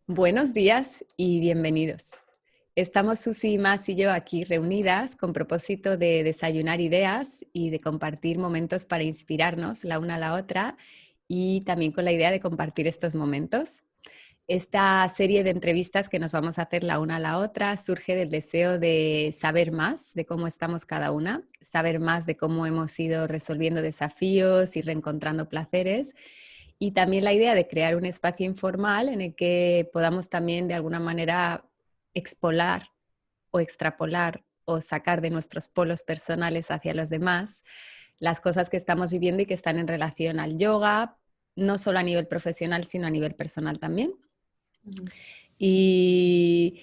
Buenos días y bienvenidos. Estamos Susi, Mas y yo aquí reunidas con propósito de desayunar ideas y de compartir momentos para inspirarnos la una a la otra y también con la idea de compartir estos momentos. Esta serie de entrevistas que nos vamos a hacer la una a la otra surge del deseo de saber más de cómo estamos cada una, saber más de cómo hemos ido resolviendo desafíos y reencontrando placeres. Y también la idea de crear un espacio informal en el que podamos también de alguna manera expolar o extrapolar o sacar de nuestros polos personales hacia los demás las cosas que estamos viviendo y que están en relación al yoga, no solo a nivel profesional, sino a nivel personal también. Y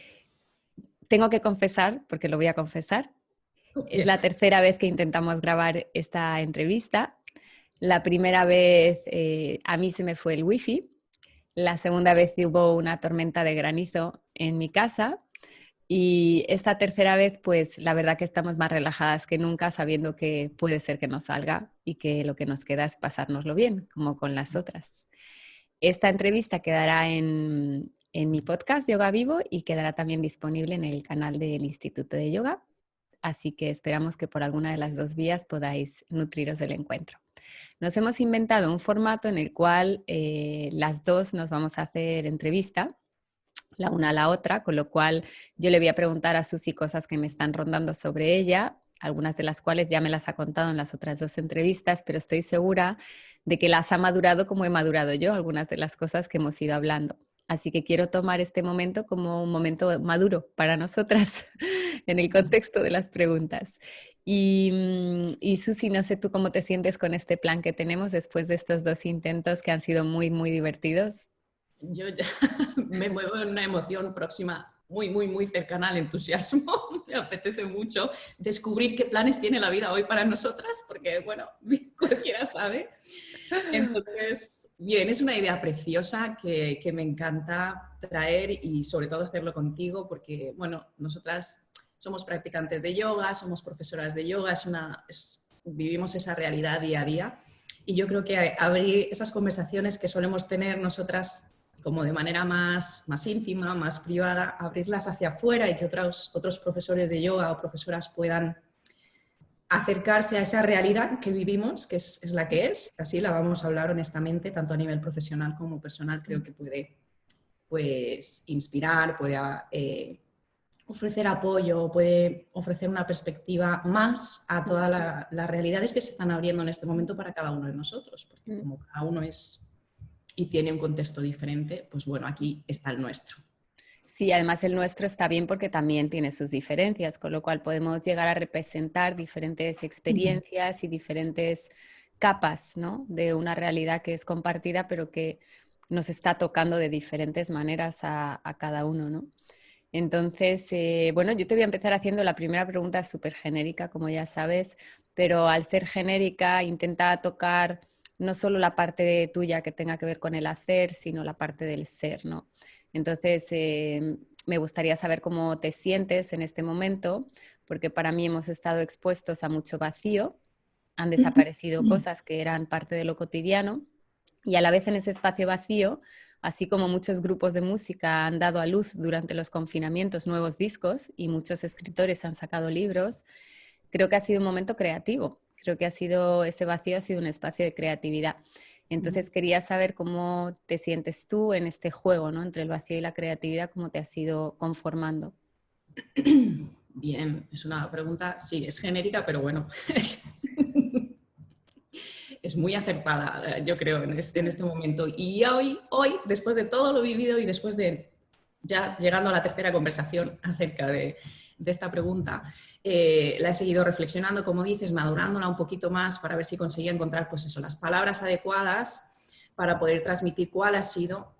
tengo que confesar, porque lo voy a confesar, es la Confiesa. tercera vez que intentamos grabar esta entrevista. La primera vez a mí se me fue el wifi. La segunda vez hubo una tormenta de granizo en mi casa. Y esta tercera vez, pues la verdad que estamos más relajadas que nunca, sabiendo que puede ser que no salga y que lo que nos queda es pasárnoslo bien, como con las otras. Esta entrevista quedará en mi podcast Yoga Vivo y quedará también disponible en el canal del Instituto de Yoga. Así que esperamos que por alguna de las dos vías podáis nutriros del encuentro. Nos hemos inventado un formato en el cual las dos nos vamos a hacer entrevista la una a la otra, con lo cual yo le voy a preguntar a Susi cosas que me están rondando sobre ella, algunas de las cuales ya me las ha contado en las otras dos entrevistas, pero estoy segura de que las ha madurado como he madurado yo, algunas de las cosas que hemos ido hablando. Así que quiero tomar este momento como un momento maduro para nosotras en el contexto de las preguntas. Y Susi, no sé tú cómo te sientes con este plan que tenemos después de estos dos intentos que han sido muy, muy divertidos. Yo ya me muevo en una emoción próxima muy cercana al entusiasmo. Me apetece mucho descubrir qué planes tiene la vida hoy para nosotras, porque, bueno, cualquiera sabe. Entonces, bien, es una idea preciosa que me encanta traer y sobre todo hacerlo contigo, porque, bueno, nosotras somos practicantes de yoga, somos profesoras de yoga, vivimos esa realidad día a día. Y yo creo que abrir esas conversaciones que solemos tener nosotras como de manera más íntima, más privada, abrirlas hacia afuera y que otros profesores de yoga o profesoras puedan acercarse a esa realidad que vivimos, que es la que es, así la vamos a hablar honestamente, tanto a nivel profesional como personal, creo que puede pues, inspirar, puede ofrecer apoyo, puede ofrecer una perspectiva más a todas las realidades que se están abriendo en este momento para cada uno de nosotros, porque como cada uno es y tiene un contexto diferente, pues bueno, aquí está el nuestro. Sí, además el nuestro está bien porque también tiene sus diferencias, con lo cual podemos llegar a representar diferentes experiencias y diferentes capas, ¿no? De una realidad que es compartida, pero que nos está tocando de diferentes maneras a cada uno, ¿no? Entonces, bueno, yo te voy a empezar haciendo la primera pregunta súper genérica, como ya sabes, pero al ser genérica intenta tocar no solo la parte tuya que tenga que ver con el hacer, sino la parte del ser, ¿no? Entonces, me gustaría saber cómo te sientes en este momento, porque para mí hemos estado expuestos a mucho vacío, han desaparecido cosas que eran parte de lo cotidiano y a la vez en ese espacio vacío, así como muchos grupos de música han dado a luz durante los confinamientos nuevos discos y muchos escritores han sacado libros, creo que ha sido un momento creativo. Creo que ese vacío ha sido un espacio de creatividad. Entonces quería saber cómo te sientes tú en este juego, ¿no? Entre el vacío y la creatividad, cómo te has ido conformando. Bien, es una pregunta, sí, es genérica, pero bueno, es muy acertada, yo creo, en este momento. Y hoy, después de todo lo vivido y después de ya llegando a la tercera conversación acerca de esta pregunta, la he seguido reflexionando, como dices, madurándola un poquito más para ver si conseguía encontrar, pues eso, las palabras adecuadas para poder transmitir cuál ha sido,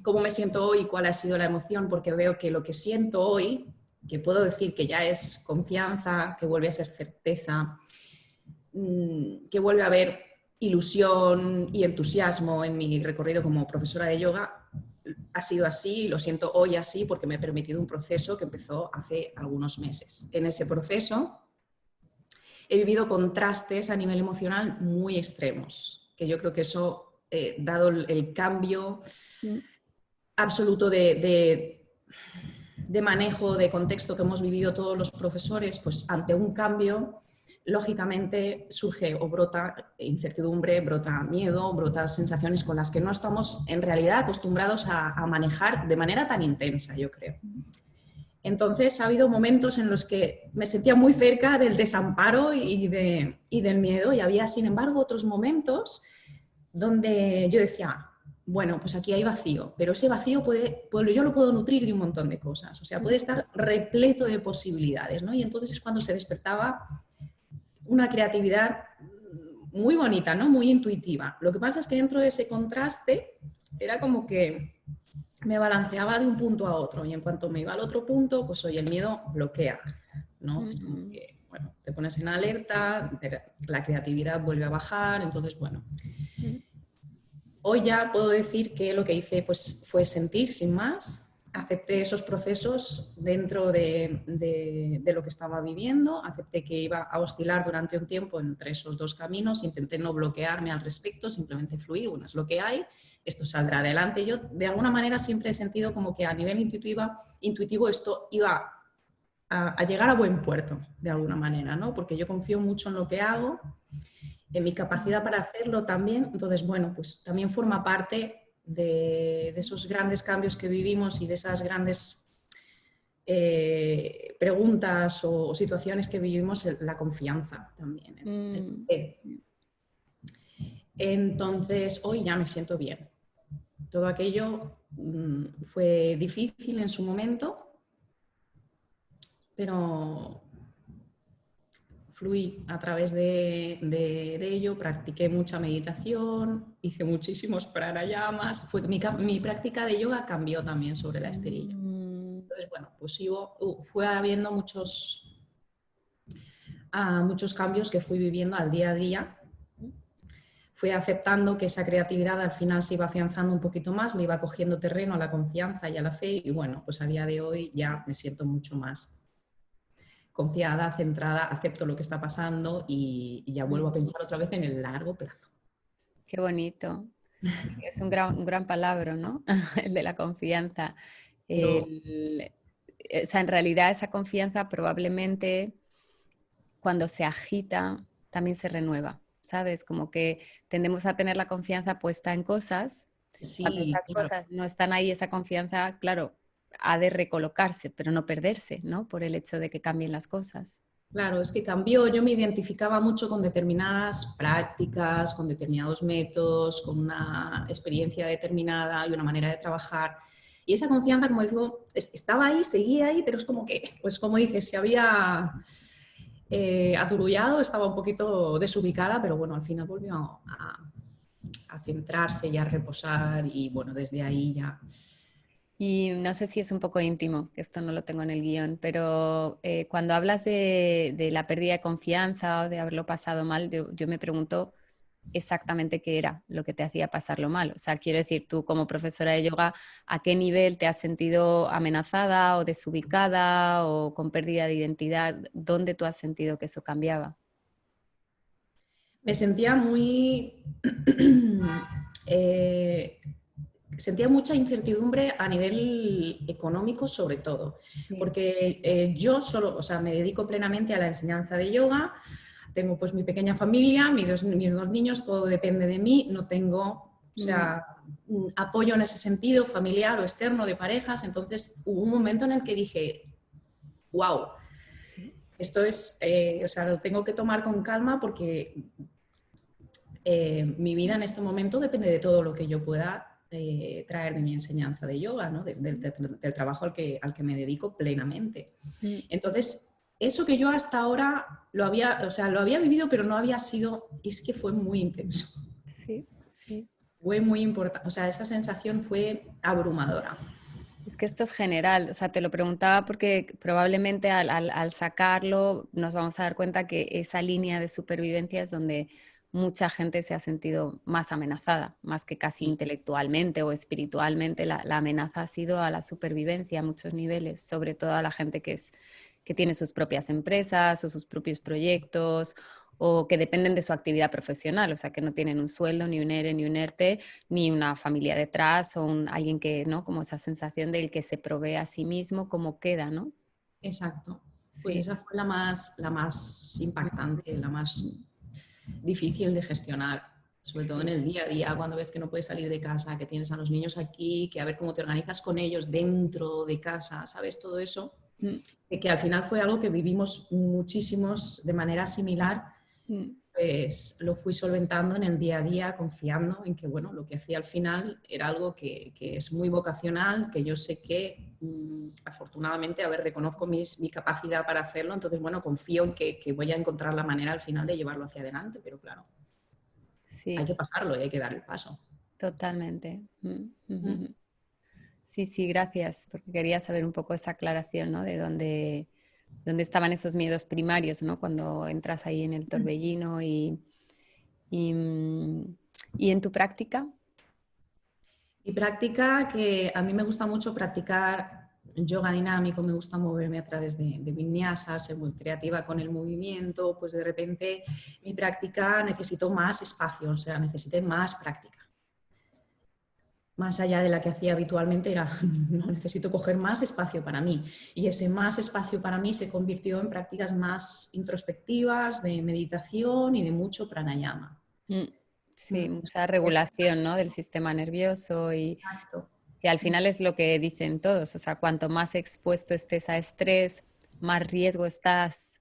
cómo me siento hoy y cuál ha sido la emoción, porque veo que lo que siento hoy, que puedo decir que ya es confianza, que vuelve a ser certeza, que vuelve a haber ilusión y entusiasmo en mi recorrido como profesora de yoga, ha sido así y lo siento hoy así porque me he permitido un proceso que empezó hace algunos meses. En ese proceso he vivido contrastes a nivel emocional muy extremos, que yo creo que eso, dado el cambio, absoluto de manejo, de contexto que hemos vivido todos los profesores, pues ante un cambio, lógicamente surge o brota incertidumbre, brota miedo, brota sensaciones con las que no estamos en realidad acostumbrados a manejar de manera tan intensa, yo creo. Entonces ha habido momentos en los que me sentía muy cerca del desamparo y del miedo, y había, sin embargo, otros momentos donde yo decía, bueno, pues aquí hay vacío, pero ese vacío yo lo puedo nutrir de un montón de cosas, o sea, puede estar repleto de posibilidades, ¿no? Y entonces es cuando se despertaba una creatividad muy bonita, ¿no? Muy intuitiva. Lo que pasa es que dentro de ese contraste era como que me balanceaba de un punto a otro, y en cuanto me iba al otro punto, pues hoy el miedo bloquea, ¿no? Es como que, bueno, te pones en alerta, la creatividad vuelve a bajar, entonces, bueno. Hoy ya puedo decir que lo que hice pues, fue sentir, sin más, acepté esos procesos dentro de lo que estaba viviendo, acepté que iba a oscilar durante un tiempo entre esos dos caminos, intenté no bloquearme al respecto, simplemente fluir, bueno, es lo que hay, esto saldrá adelante. Yo de alguna manera siempre he sentido como que a nivel intuitivo esto iba a llegar a buen puerto, de alguna manera, ¿no? Porque yo confío mucho en lo que hago, en mi capacidad para hacerlo también. Entonces, bueno, pues también forma parte de esos grandes cambios que vivimos y de esas grandes preguntas o situaciones que vivimos, la confianza también. Entonces, hoy ya me siento bien. Todo aquello fue difícil en su momento, pero fluí a través de ello, practiqué mucha meditación, hice muchísimos pranayamas, mi práctica de yoga cambió también sobre la esterilla. Entonces, bueno, pues fue habiendo muchos cambios que fui viviendo al día a día. Fui aceptando que esa creatividad al final se iba afianzando un poquito más, le iba cogiendo terreno a la confianza y a la fe, y bueno, pues a día de hoy ya me siento mucho más confiada, centrada, acepto lo que está pasando y ya vuelvo a pensar otra vez en el largo plazo. Qué bonito. Sí, es un gran palabra, ¿no? El de la confianza. Pero, O sea, en realidad esa confianza probablemente cuando se agita también se renueva, ¿sabes? Como que tendemos a tener la confianza puesta en cosas. Cuando sí, esas claro. cosas no están ahí, esa confianza, claro, ha de recolocarse, pero no perderse, ¿no? Por el hecho de que cambien las cosas. Claro, es que cambió. Yo me identificaba mucho con determinadas prácticas, con determinados métodos, con una experiencia determinada y una manera de trabajar. Y esa confianza, como digo, estaba ahí, seguía ahí, pero es como que, pues como dices, se había aturullado, estaba un poquito desubicada, pero bueno, al final volvió a centrarse y a reposar, y bueno, desde ahí ya. Y no sé si es un poco íntimo, que esto no lo tengo en el guión, pero cuando hablas de la pérdida de confianza o de haberlo pasado mal, yo me pregunto exactamente qué era lo que te hacía pasarlo mal. O sea, quiero decir, tú como profesora de yoga, ¿a qué nivel te has sentido amenazada o desubicada o con pérdida de identidad? ¿Dónde tú has sentido que eso cambiaba? Me sentía muy... sentía mucha incertidumbre a nivel económico, sobre todo, Sí. porque yo solo, o sea, me dedico plenamente a la enseñanza de yoga, tengo pues mi pequeña familia, mis dos niños, todo depende de mí, no tengo, o sea, apoyo en ese sentido, familiar o externo, de parejas. Entonces hubo un momento en el que dije, wow, Sí. esto es, o sea, lo tengo que tomar con calma, porque mi vida en este momento depende de todo lo que yo pueda traer de mi enseñanza de yoga, ¿no? Del trabajo al que me dedico plenamente. Entonces, eso que yo hasta ahora lo había vivido, pero no había sido, y es que fue muy intenso. Sí, sí. Fue muy importante, o sea, esa sensación fue abrumadora. Es que esto es general, o sea, te lo preguntaba porque probablemente al sacarlo nos vamos a dar cuenta que esa línea de supervivencia es donde mucha gente se ha sentido más amenazada, más que casi intelectualmente o espiritualmente. La amenaza ha sido a la supervivencia a muchos niveles, sobre todo a la gente que tiene sus propias empresas o sus propios proyectos o que dependen de su actividad profesional, o sea, que no tienen un sueldo, ni un ERE, ni un ERTE, ni una familia detrás, o alguien que, ¿no? Como esa sensación del que se provee a sí mismo, cómo queda, ¿no? Exacto. Pues Sí. esa fue la más impactante, la más difícil de gestionar, sobre todo en Sí. el día a día, cuando ves que no puedes salir de casa, que tienes a los niños aquí, que a ver cómo te organizas con ellos dentro de casa, ¿sabes? Todo eso, Mm, que al final fue algo que vivimos muchísimos de manera similar, mm. pues lo fui solventando en el día a día, confiando en que, bueno, lo que hacía al final era algo que es muy vocacional, que yo sé que afortunadamente, a ver, reconozco mi capacidad para hacerlo, entonces, bueno, confío en que voy a encontrar la manera al final de llevarlo hacia adelante, pero claro, hay Sí, que pasarlo y hay que dar el paso. totalmente. Mm. Ujú. Sí, sí, gracias, porque quería saber un poco esa aclaración, ¿no? De dónde estaban esos miedos primarios, ¿no? Cuando entras ahí en el torbellino y, mm, y en tu práctica. Y práctica, que a mí me gusta mucho practicar yoga dinámico, me gusta moverme a través de vinyasa, ser muy creativa con el movimiento, pues de repente mi práctica necesito más espacio, o sea, necesité más práctica. Más allá de la que hacía habitualmente era, no, necesito coger más espacio para mí. Y ese más espacio para mí se convirtió en prácticas más introspectivas, de meditación y de mucho pranayama. Mm, sí, Es mucha como que- regulación, ¿no? Del sistema nervioso y Exacto. que al final es lo que dicen todos, o sea, cuanto más expuesto estés a estrés, más riesgo estás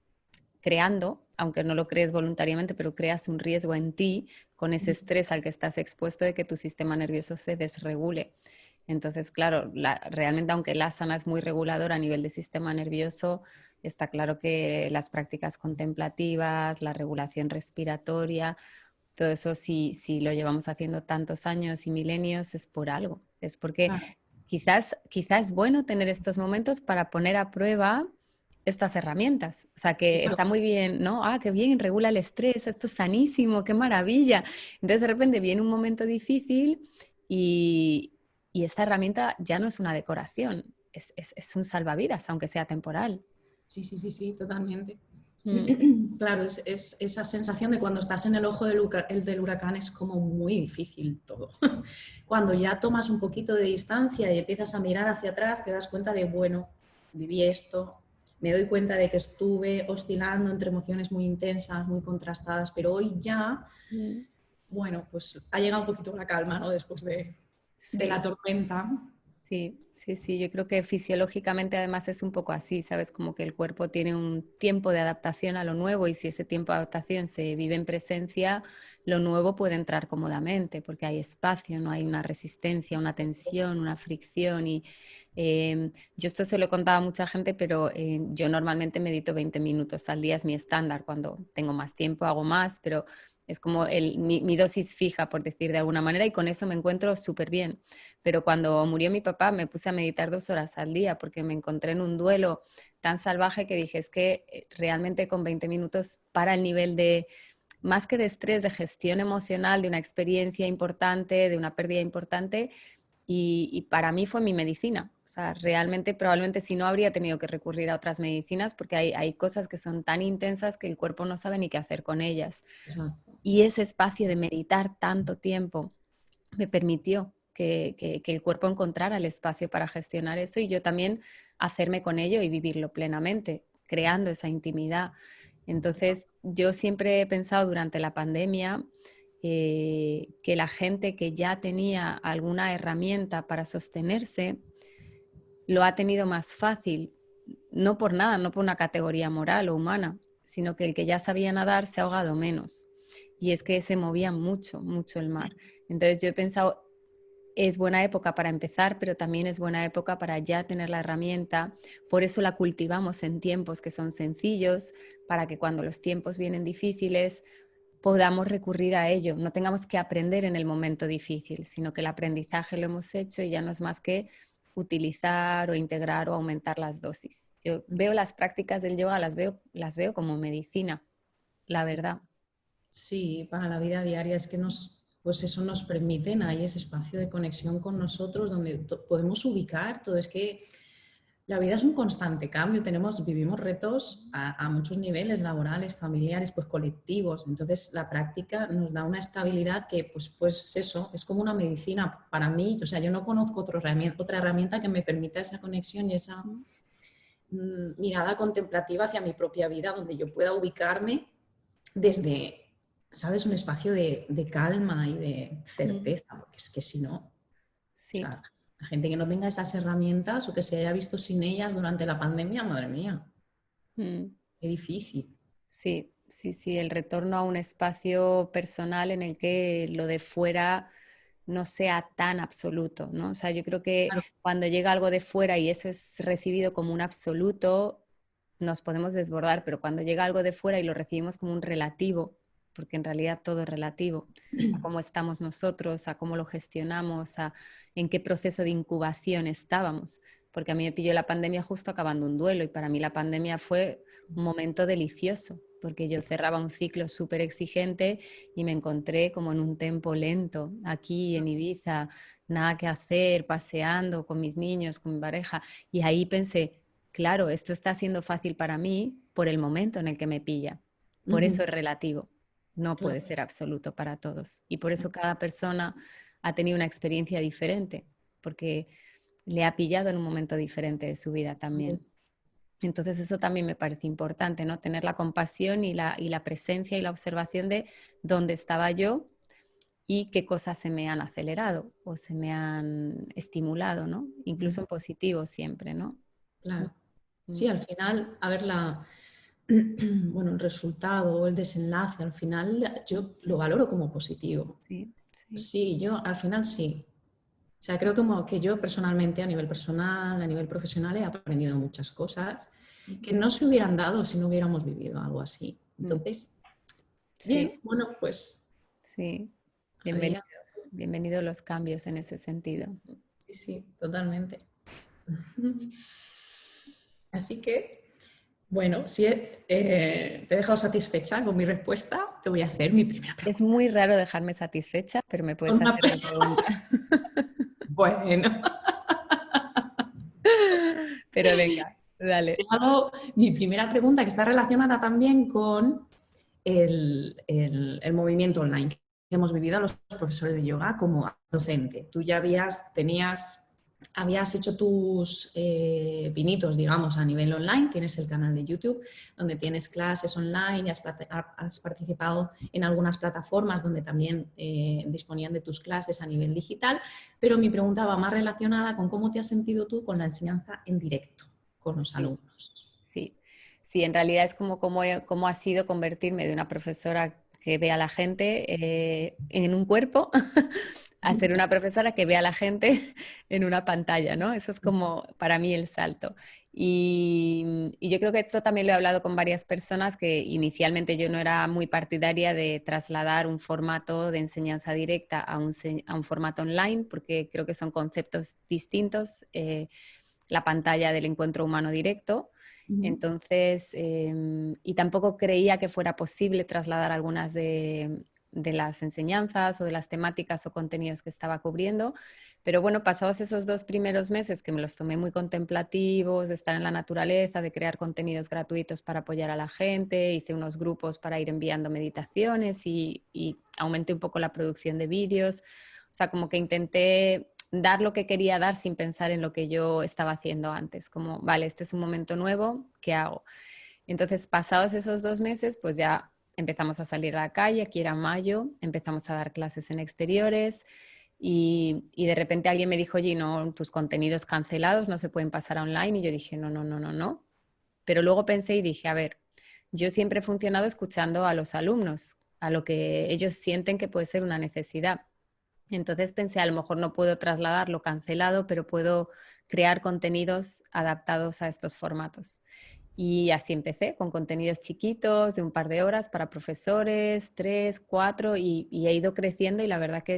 creando, aunque no lo crees voluntariamente, pero creas un riesgo en ti con ese estrés al que estás expuesto de que tu sistema nervioso se desregule. Entonces, claro, realmente aunque el asana es muy regulador a nivel de sistema nervioso, está claro que las prácticas contemplativas, la regulación respiratoria, todo eso si lo llevamos haciendo tantos años y milenios es por algo, es porque Claro. quizás es bueno tener estos momentos para poner a prueba estas herramientas. O sea, que Claro. está muy bien, ¿no? Ah, qué bien, regula el estrés, esto es sanísimo, qué maravilla. Entonces, de repente viene un momento difícil y esta herramienta ya no es una decoración, es un salvavidas, aunque sea temporal. Sí, sí, sí, sí, totalmente. Mm, Claro, es esa sensación de cuando estás en el ojo del huracán es como muy difícil todo. Cuando ya tomas un poquito de distancia y empiezas a mirar hacia atrás, te das cuenta de, bueno, viví esto, me doy cuenta de que estuve oscilando entre emociones muy intensas, muy contrastadas, pero hoy ya, mm. bueno, pues ha llegado un poquito la calma, ¿no? Después de la Sí. tormenta. Sí, sí, sí, yo creo que fisiológicamente además es un poco así, ¿sabes? Como que el cuerpo tiene un tiempo de adaptación a lo nuevo y si ese tiempo de adaptación se vive en presencia, lo nuevo puede entrar cómodamente porque hay espacio, no hay una resistencia, una tensión, una fricción y yo esto se lo he contado a mucha gente, pero yo normalmente medito 20 minutos al día, es mi estándar, cuando tengo más tiempo hago más, pero es como mi dosis fija, por decir de alguna manera, y con eso me encuentro súper bien. Pero cuando murió mi papá me puse a meditar 2 horas al día porque me encontré en un duelo tan salvaje que dije, es que realmente con 20 minutos para el nivel de, más que de estrés, de gestión emocional, de una experiencia importante, de una pérdida importante, y para mí fue mi medicina. O sea, realmente probablemente si no habría tenido que recurrir a otras medicinas porque hay cosas que son tan intensas que el cuerpo no sabe ni qué hacer con ellas. Exacto. Y ese espacio de meditar tanto tiempo me permitió que el cuerpo encontrara el espacio para gestionar eso y yo también hacerme con ello y vivirlo plenamente, creando esa intimidad. Entonces, yo siempre he pensado durante la pandemia que la gente que ya tenía alguna herramienta para sostenerse lo ha tenido más fácil, no por nada, no por una categoría moral o humana, sino que el que ya sabía nadar se ha ahogado menos. Y es que se movía mucho, mucho el mar. Entonces yo he pensado, es buena época para empezar, pero también es buena época para ya tener la herramienta. Por eso la cultivamos en tiempos que son sencillos, para que cuando los tiempos vienen difíciles podamos recurrir a ello. No tengamos que aprender en el momento difícil, sino que el aprendizaje lo hemos hecho y ya no es más que utilizar o integrar o aumentar las dosis. Yo veo las prácticas del yoga, las veo como medicina, la verdad. Sí, para la vida diaria es que pues eso nos permiten ahí ese espacio de conexión con nosotros donde podemos ubicar todo. Es que La vida es un constante cambio, vivimos retos a muchos niveles, laborales, familiares, pues colectivos. Entonces la práctica nos da una estabilidad que pues eso, es como una medicina para mí. O sea, yo no conozco otra herramienta que me permita esa conexión y esa mirada contemplativa hacia mi propia vida, donde yo pueda ubicarme desde, ¿sabes? Un espacio de calma y de certeza, porque es que si no, o Sí. sea, la gente que no tenga esas herramientas o que se haya visto sin ellas durante la pandemia, madre mía, Mm. qué difícil. Sí, sí, sí, el retorno a un espacio personal en el que lo de fuera no sea tan absoluto, ¿no? O sea, yo creo que Claro, cuando llega algo de fuera y eso es recibido como un absoluto, nos podemos desbordar, pero cuando llega algo de fuera y lo recibimos como un relativo, porque en realidad todo es relativo, a cómo estamos nosotros, a cómo lo gestionamos, a en qué proceso de incubación estábamos, porque a mí me pilló la pandemia justo acabando un duelo y para mí la pandemia fue un momento delicioso, porque yo cerraba un ciclo súper exigente y me encontré como en un tempo lento, aquí en Ibiza, nada que hacer, paseando con mis niños, con mi pareja, y ahí pensé, claro, esto está siendo fácil para mí por el momento en el que me pilla, por eso es relativo, no puede claro. ser absoluto para todos, y por eso cada persona ha tenido una experiencia diferente, porque le ha pillado en un momento diferente de su vida también. Entonces eso también me parece importante, ¿no? Tener la compasión y la presencia y la observación de dónde estaba yo y qué cosas se me han acelerado o se me han estimulado, ¿no? Incluso en positivo siempre, ¿no? Claro. Mm. Sí, al final, a ver, bueno, el resultado o el desenlace, al final yo lo valoro como positivo. Sí, sí. Sí, yo al final sí. O sea, creo como que yo personalmente, a nivel personal, a nivel profesional, he aprendido muchas cosas que no se hubieran dado si no hubiéramos vivido algo así. Mm. Entonces, Sí, bien, bueno, pues sí. a Bienvenidos, día. bienvenidos los cambios en ese sentido. Sí, sí, totalmente. Así que, bueno, si te he dejado satisfecha con mi respuesta, te voy a hacer mi primera Es pregunta. muy raro dejarme satisfecha, pero me puedes Una hacer pre- la pregunta. Bueno, Pero venga, te dale. hago mi primera pregunta que está relacionada también con el movimiento online que hemos vivido los profesores de yoga como docente. Tú ya habías hecho tus pinitos, digamos, a nivel online, tienes el canal de YouTube donde tienes clases online y has participado en algunas plataformas donde también disponían de tus clases a nivel digital, pero mi pregunta va más relacionada con cómo te has sentido tú con la enseñanza en directo con los Sí. alumnos. Sí, sí, en realidad es como ha sido convertirme de una profesora que ve a la gente en un cuerpo a ser una profesora que ve a la gente en una pantalla, ¿no? Eso es como para mí el salto. Y yo creo que esto también lo he hablado con varias personas que inicialmente yo no era muy partidaria de trasladar un formato de enseñanza directa a un formato online, porque creo que son conceptos distintos. La pantalla del encuentro humano directo. Entonces, y tampoco creía que fuera posible trasladar algunas de las enseñanzas o de las temáticas o contenidos que estaba cubriendo. Pero bueno, pasados esos 2 primeros meses que me los tomé muy contemplativos, de estar en la naturaleza, de crear contenidos gratuitos para apoyar a la gente, hice unos grupos para ir enviando meditaciones y aumenté un poco la producción de vídeos. O sea, como que intenté dar lo que quería dar sin pensar en lo que yo estaba haciendo antes, como, vale, este es un momento nuevo, ¿qué hago? Entonces, pasados esos 2 meses, pues ya empezamos a salir a la calle, aquí era mayo, empezamos a dar clases en exteriores y de repente alguien me dijo, oye, no, tus contenidos cancelados no se pueden pasar a online y yo dije, no, no, no, no, no. Pero luego pensé y dije, a ver, yo siempre he funcionado escuchando a los alumnos, a lo que ellos sienten que puede ser una necesidad. Entonces pensé, a lo mejor no puedo trasladar lo cancelado, pero puedo crear contenidos adaptados a estos formatos. Y así empecé, con contenidos chiquitos de un par de horas para profesores, 3, 4, y he ido creciendo y la verdad que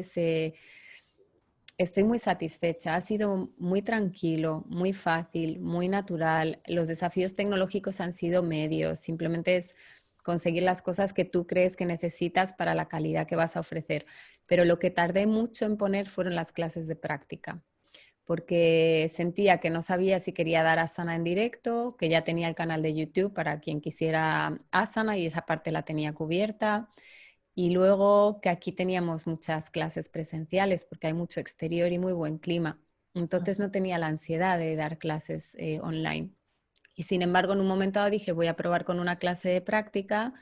estoy muy satisfecha. Ha sido muy tranquilo, muy fácil, muy natural. Los desafíos tecnológicos han sido medios, simplemente es conseguir las cosas que tú crees que necesitas para la calidad que vas a ofrecer. Pero lo que tardé mucho en poner fueron las clases de práctica, porque sentía que no sabía si quería dar asana en directo, que ya tenía el canal de YouTube para quien quisiera asana y esa parte la tenía cubierta. Y luego que aquí teníamos muchas clases presenciales porque hay mucho exterior y muy buen clima. Entonces no tenía la ansiedad de dar clases online. Y sin embargo, en un momento dado dije, voy a probar con una clase de práctica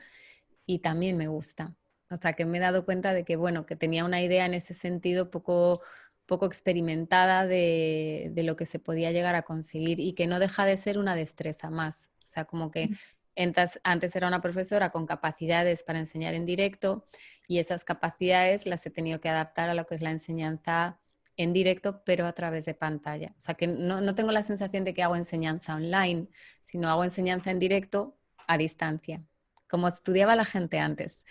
y también me gusta. O sea, que me he dado cuenta de que, bueno, que tenía una idea en ese sentido poco experimentada de lo que se podía llegar a conseguir y que no deja de ser una destreza más. O sea, como que antes era una profesora con capacidades para enseñar en directo y esas capacidades las he tenido que adaptar a lo que es la enseñanza en directo, pero a través de pantalla. O sea, que no tengo la sensación de que hago enseñanza online, sino hago enseñanza en directo a distancia, como estudiaba la gente antes,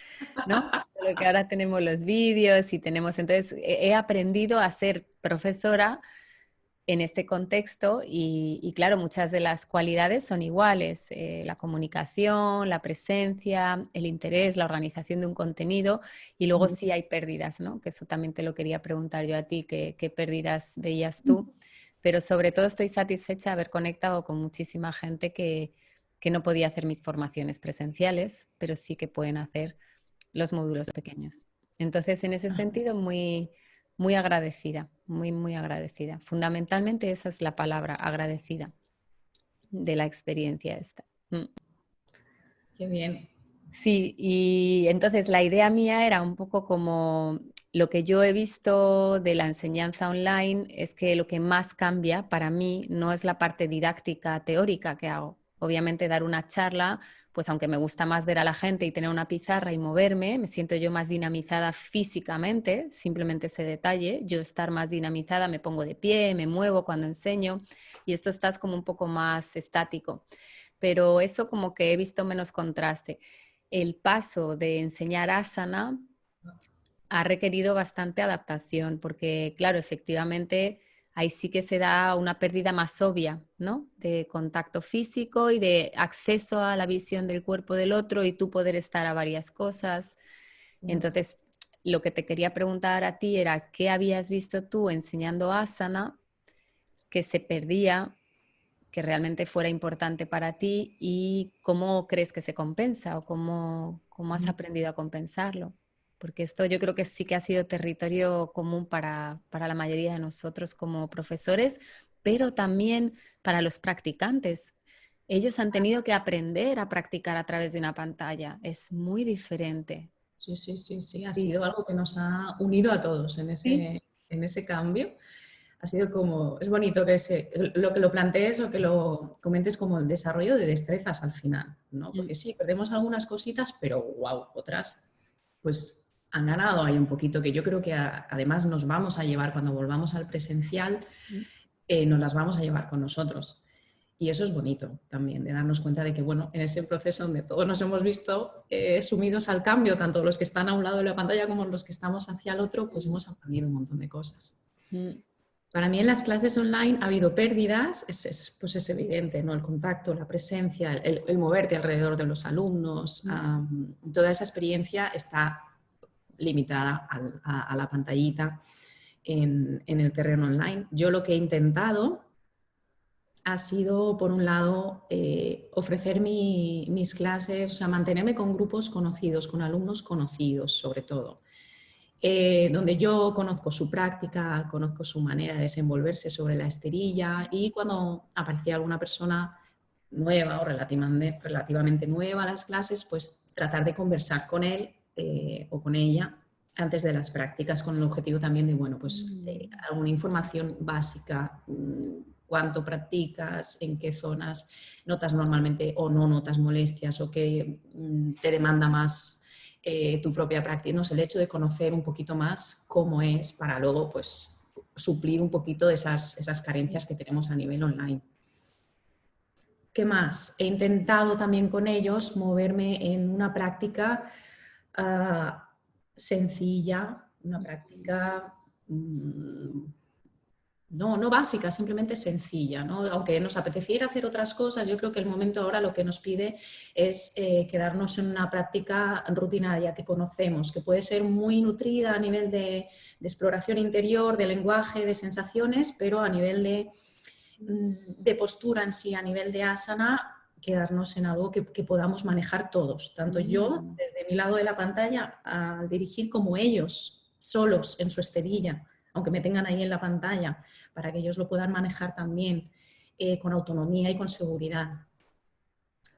¿no? Lo que ahora tenemos los vídeos y tenemos, entonces he aprendido a ser profesora en este contexto y claro, muchas de las cualidades son iguales, la comunicación, la presencia, el interés, la organización de un contenido y luego sí hay pérdidas, ¿no? Que eso también te lo quería preguntar yo a ti, ¿qué pérdidas veías tú? Pero sobre todo estoy satisfecha de haber conectado con muchísima gente que no podía hacer mis formaciones presenciales, pero sí que pueden hacer los módulos pequeños. Entonces, en ese sentido, muy agradecida, muy agradecida. Fundamentalmente esa es la palabra, agradecida de la experiencia esta. Qué bien. Sí, y entonces la idea mía era un poco como lo que yo he visto de la enseñanza online es que lo que más cambia para mí no es la parte didáctica teórica que hago. Obviamente dar una charla, pues aunque me gusta más ver a la gente y tener una pizarra y moverme, me siento yo más dinamizada físicamente, simplemente ese detalle, yo estar más dinamizada, me pongo de pie, me muevo cuando enseño y esto estás como un poco más estático. Pero eso como que he visto menos contraste. El paso de enseñar asana ha requerido bastante adaptación, porque claro, efectivamente ahí sí que se da una pérdida más obvia, ¿no? De contacto físico y de acceso a la visión del cuerpo del otro y tú poder estar a varias cosas. Entonces, lo que te quería preguntar a ti era, ¿qué habías visto tú enseñando asana que se perdía, que realmente fuera importante para ti y cómo crees que se compensa o cómo has aprendido a compensarlo? Porque esto yo creo que sí que ha sido territorio común para la mayoría de nosotros como profesores, pero también para los practicantes. Ellos han tenido que aprender a practicar a través de una pantalla. Es muy diferente. Sí, sí, sí, sí. Ha Sí, sido algo que nos ha unido a todos sí, en ese cambio. Ha sido como, es bonito lo que lo plantees o que lo comentes como el desarrollo de destrezas al final, ¿no? Porque sí, perdemos algunas cositas, pero wow, otras pues han ganado ahí un poquito, que yo creo que además nos vamos a llevar cuando volvamos al presencial, nos las vamos a llevar con nosotros. Y eso es bonito también, de darnos cuenta de que, bueno, en ese proceso donde todos nos hemos visto sumidos al cambio, tanto los que están a un lado de la pantalla como los que estamos hacia el otro, pues hemos aprendido un montón de cosas. Para mí en las clases online ha habido pérdidas, pues es evidente, ¿no? El contacto, la presencia, el moverte alrededor de los alumnos, toda esa experiencia está limitada a la pantallita en el terreno online. Yo lo que he intentado ha sido, por un lado, ofrecer mis clases, o sea, mantenerme con grupos conocidos, con alumnos conocidos sobre todo, donde yo conozco su práctica, conozco su manera de desenvolverse sobre la esterilla y cuando aparecía alguna persona nueva o relativamente nueva a las clases, pues tratar de conversar con él o con ella antes de las prácticas con el objetivo también de, bueno, pues alguna información básica, cuánto practicas, en qué zonas notas normalmente o no notas molestias o qué te demanda más tu propia práctica, ¿no? El hecho de conocer un poquito más cómo es para luego pues suplir un poquito de esas carencias que tenemos a nivel online. ¿Qué más? He intentado también con ellos moverme en una práctica sencilla, una práctica no básica, simplemente sencilla, ¿no? Aunque nos apeteciera hacer otras cosas, yo creo que el momento ahora lo que nos pide es quedarnos en una práctica rutinaria que conocemos, que puede ser muy nutrida a nivel de exploración interior, de lenguaje, de sensaciones, pero a nivel de postura en sí, a nivel de asana, quedarnos en algo que podamos manejar todos, tanto yo desde mi lado de la pantalla al dirigir como ellos, solos en su esterilla, aunque me tengan ahí en la pantalla, para que ellos lo puedan manejar también con autonomía y con seguridad.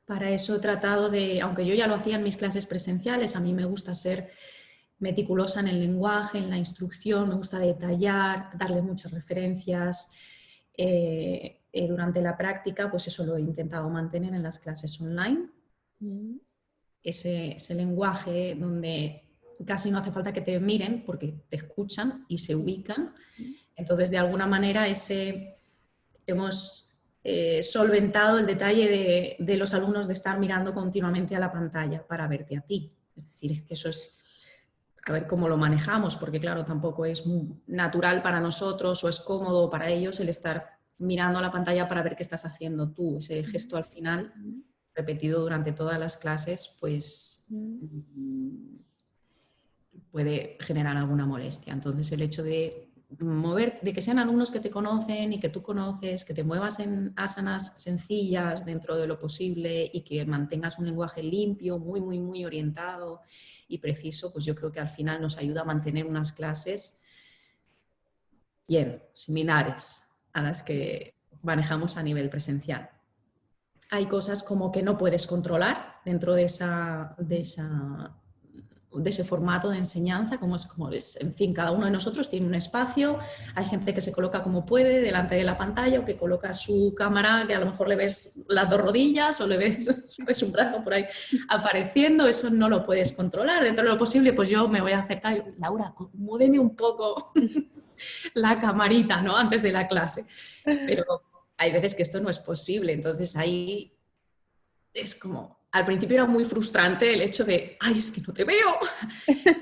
Para eso he tratado de, aunque yo ya lo hacía en mis clases presenciales, a mí me gusta ser meticulosa en el lenguaje, en la instrucción, me gusta detallar, darle muchas referencias. Durante la práctica, pues eso lo he intentado mantener en las clases online. Ese lenguaje donde casi no hace falta que te miren porque te escuchan y se ubican. Entonces, de alguna manera, hemos solventado el detalle de los alumnos de estar mirando continuamente a la pantalla para verte a ti. Es decir, que eso es a ver cómo lo manejamos, porque claro, tampoco es muy natural para nosotros o es cómodo para ellos el estar mirando a la pantalla para ver qué estás haciendo tú. Ese gesto al final, repetido durante todas las clases, pues puede generar alguna molestia. Entonces, el hecho de mover, de que sean alumnos que te conocen y que tú conoces, que te muevas en asanas sencillas dentro de lo posible y que mantengas un lenguaje limpio, muy, muy, muy orientado y preciso, pues yo creo que al final nos ayuda a mantener unas clases bien, similares a las que manejamos a nivel presencial. Hay cosas como que no puedes controlar dentro de ese formato de enseñanza, en fin, cada uno de nosotros tiene un espacio, hay gente que se coloca como puede delante de la pantalla o que coloca su cámara, que a lo mejor le ves las dos rodillas o le ves un brazo por ahí apareciendo, eso no lo puedes controlar. Dentro de lo posible, pues yo me voy a acercar y, Laura, muéveme un poco la camarita, ¿no? Antes de la clase. Pero hay veces que esto no es posible, entonces ahí es como, al principio era muy frustrante el hecho de, ay, es que no te veo,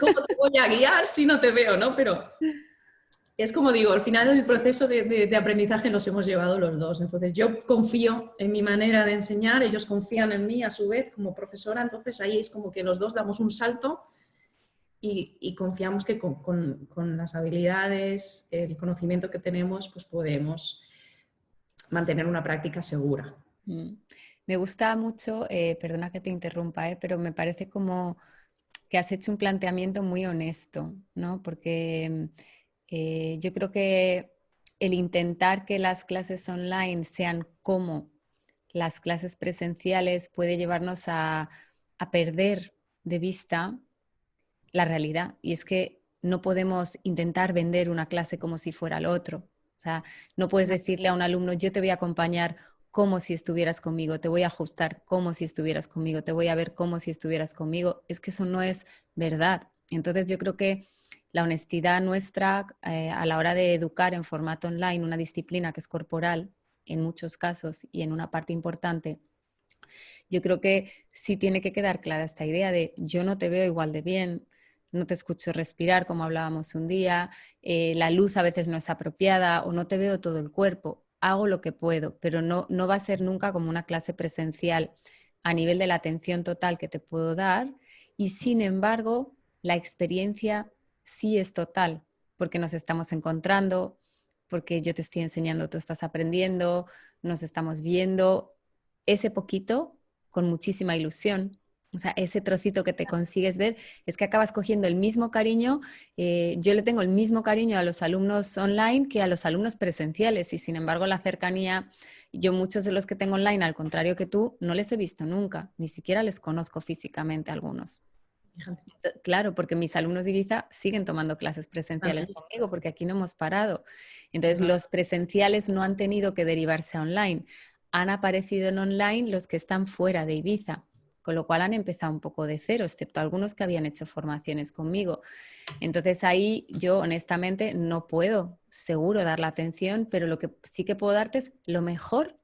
¿cómo te voy a guiar si no te veo, no? Pero es como digo, al final el proceso de aprendizaje los hemos llevado los dos, entonces yo confío en mi manera de enseñar, ellos confían en mí a su vez como profesora, entonces ahí es como que los dos damos un salto y confiamos que con las habilidades, el conocimiento que tenemos, pues podemos mantener una práctica segura. Me gusta mucho, perdona que te interrumpa, pero me parece como que has hecho un planteamiento muy honesto, ¿no? Porque yo creo que el intentar que las clases online sean como las clases presenciales puede llevarnos a perder de vista la realidad. Y es que no podemos intentar vender una clase como si fuera el otro. O sea, no puedes decirle a un alumno, yo te voy a acompañar como si estuvieras conmigo, te voy a ajustar como si estuvieras conmigo, te voy a ver como si estuvieras conmigo. Es que eso no es verdad. Entonces yo creo que la honestidad nuestra a la hora de educar en formato online una disciplina que es corporal en muchos casos y en una parte importante, yo creo que sí tiene que quedar clara esta idea de yo no te veo igual de bien, no te escucho respirar como hablábamos un día, la luz a veces no es apropiada o no te veo todo el cuerpo. Hago lo que puedo, pero no va a ser nunca como una clase presencial a nivel de la atención total que te puedo dar y sin embargo la experiencia sí es total porque nos estamos encontrando, porque yo te estoy enseñando, tú estás aprendiendo, nos estamos viendo ese poquito con muchísima ilusión. O sea, ese trocito que te consigues ver es que acabas cogiendo el mismo cariño. Yo le tengo el mismo cariño a los alumnos online que a los alumnos presenciales y sin embargo la cercanía, yo muchos de los que tengo online, al contrario que tú, no les he visto nunca, ni siquiera les conozco físicamente a algunos. Fíjate. Claro, porque mis alumnos de Ibiza siguen tomando clases presenciales conmigo porque aquí no hemos parado. Entonces, los presenciales no han tenido que derivarse a online. Han aparecido en online los que están fuera de Ibiza, con lo cual han empezado un poco de cero, excepto algunos que habían hecho formaciones conmigo. Entonces, ahí yo honestamente no puedo seguro dar la atención, pero lo que sí que puedo darte es lo mejor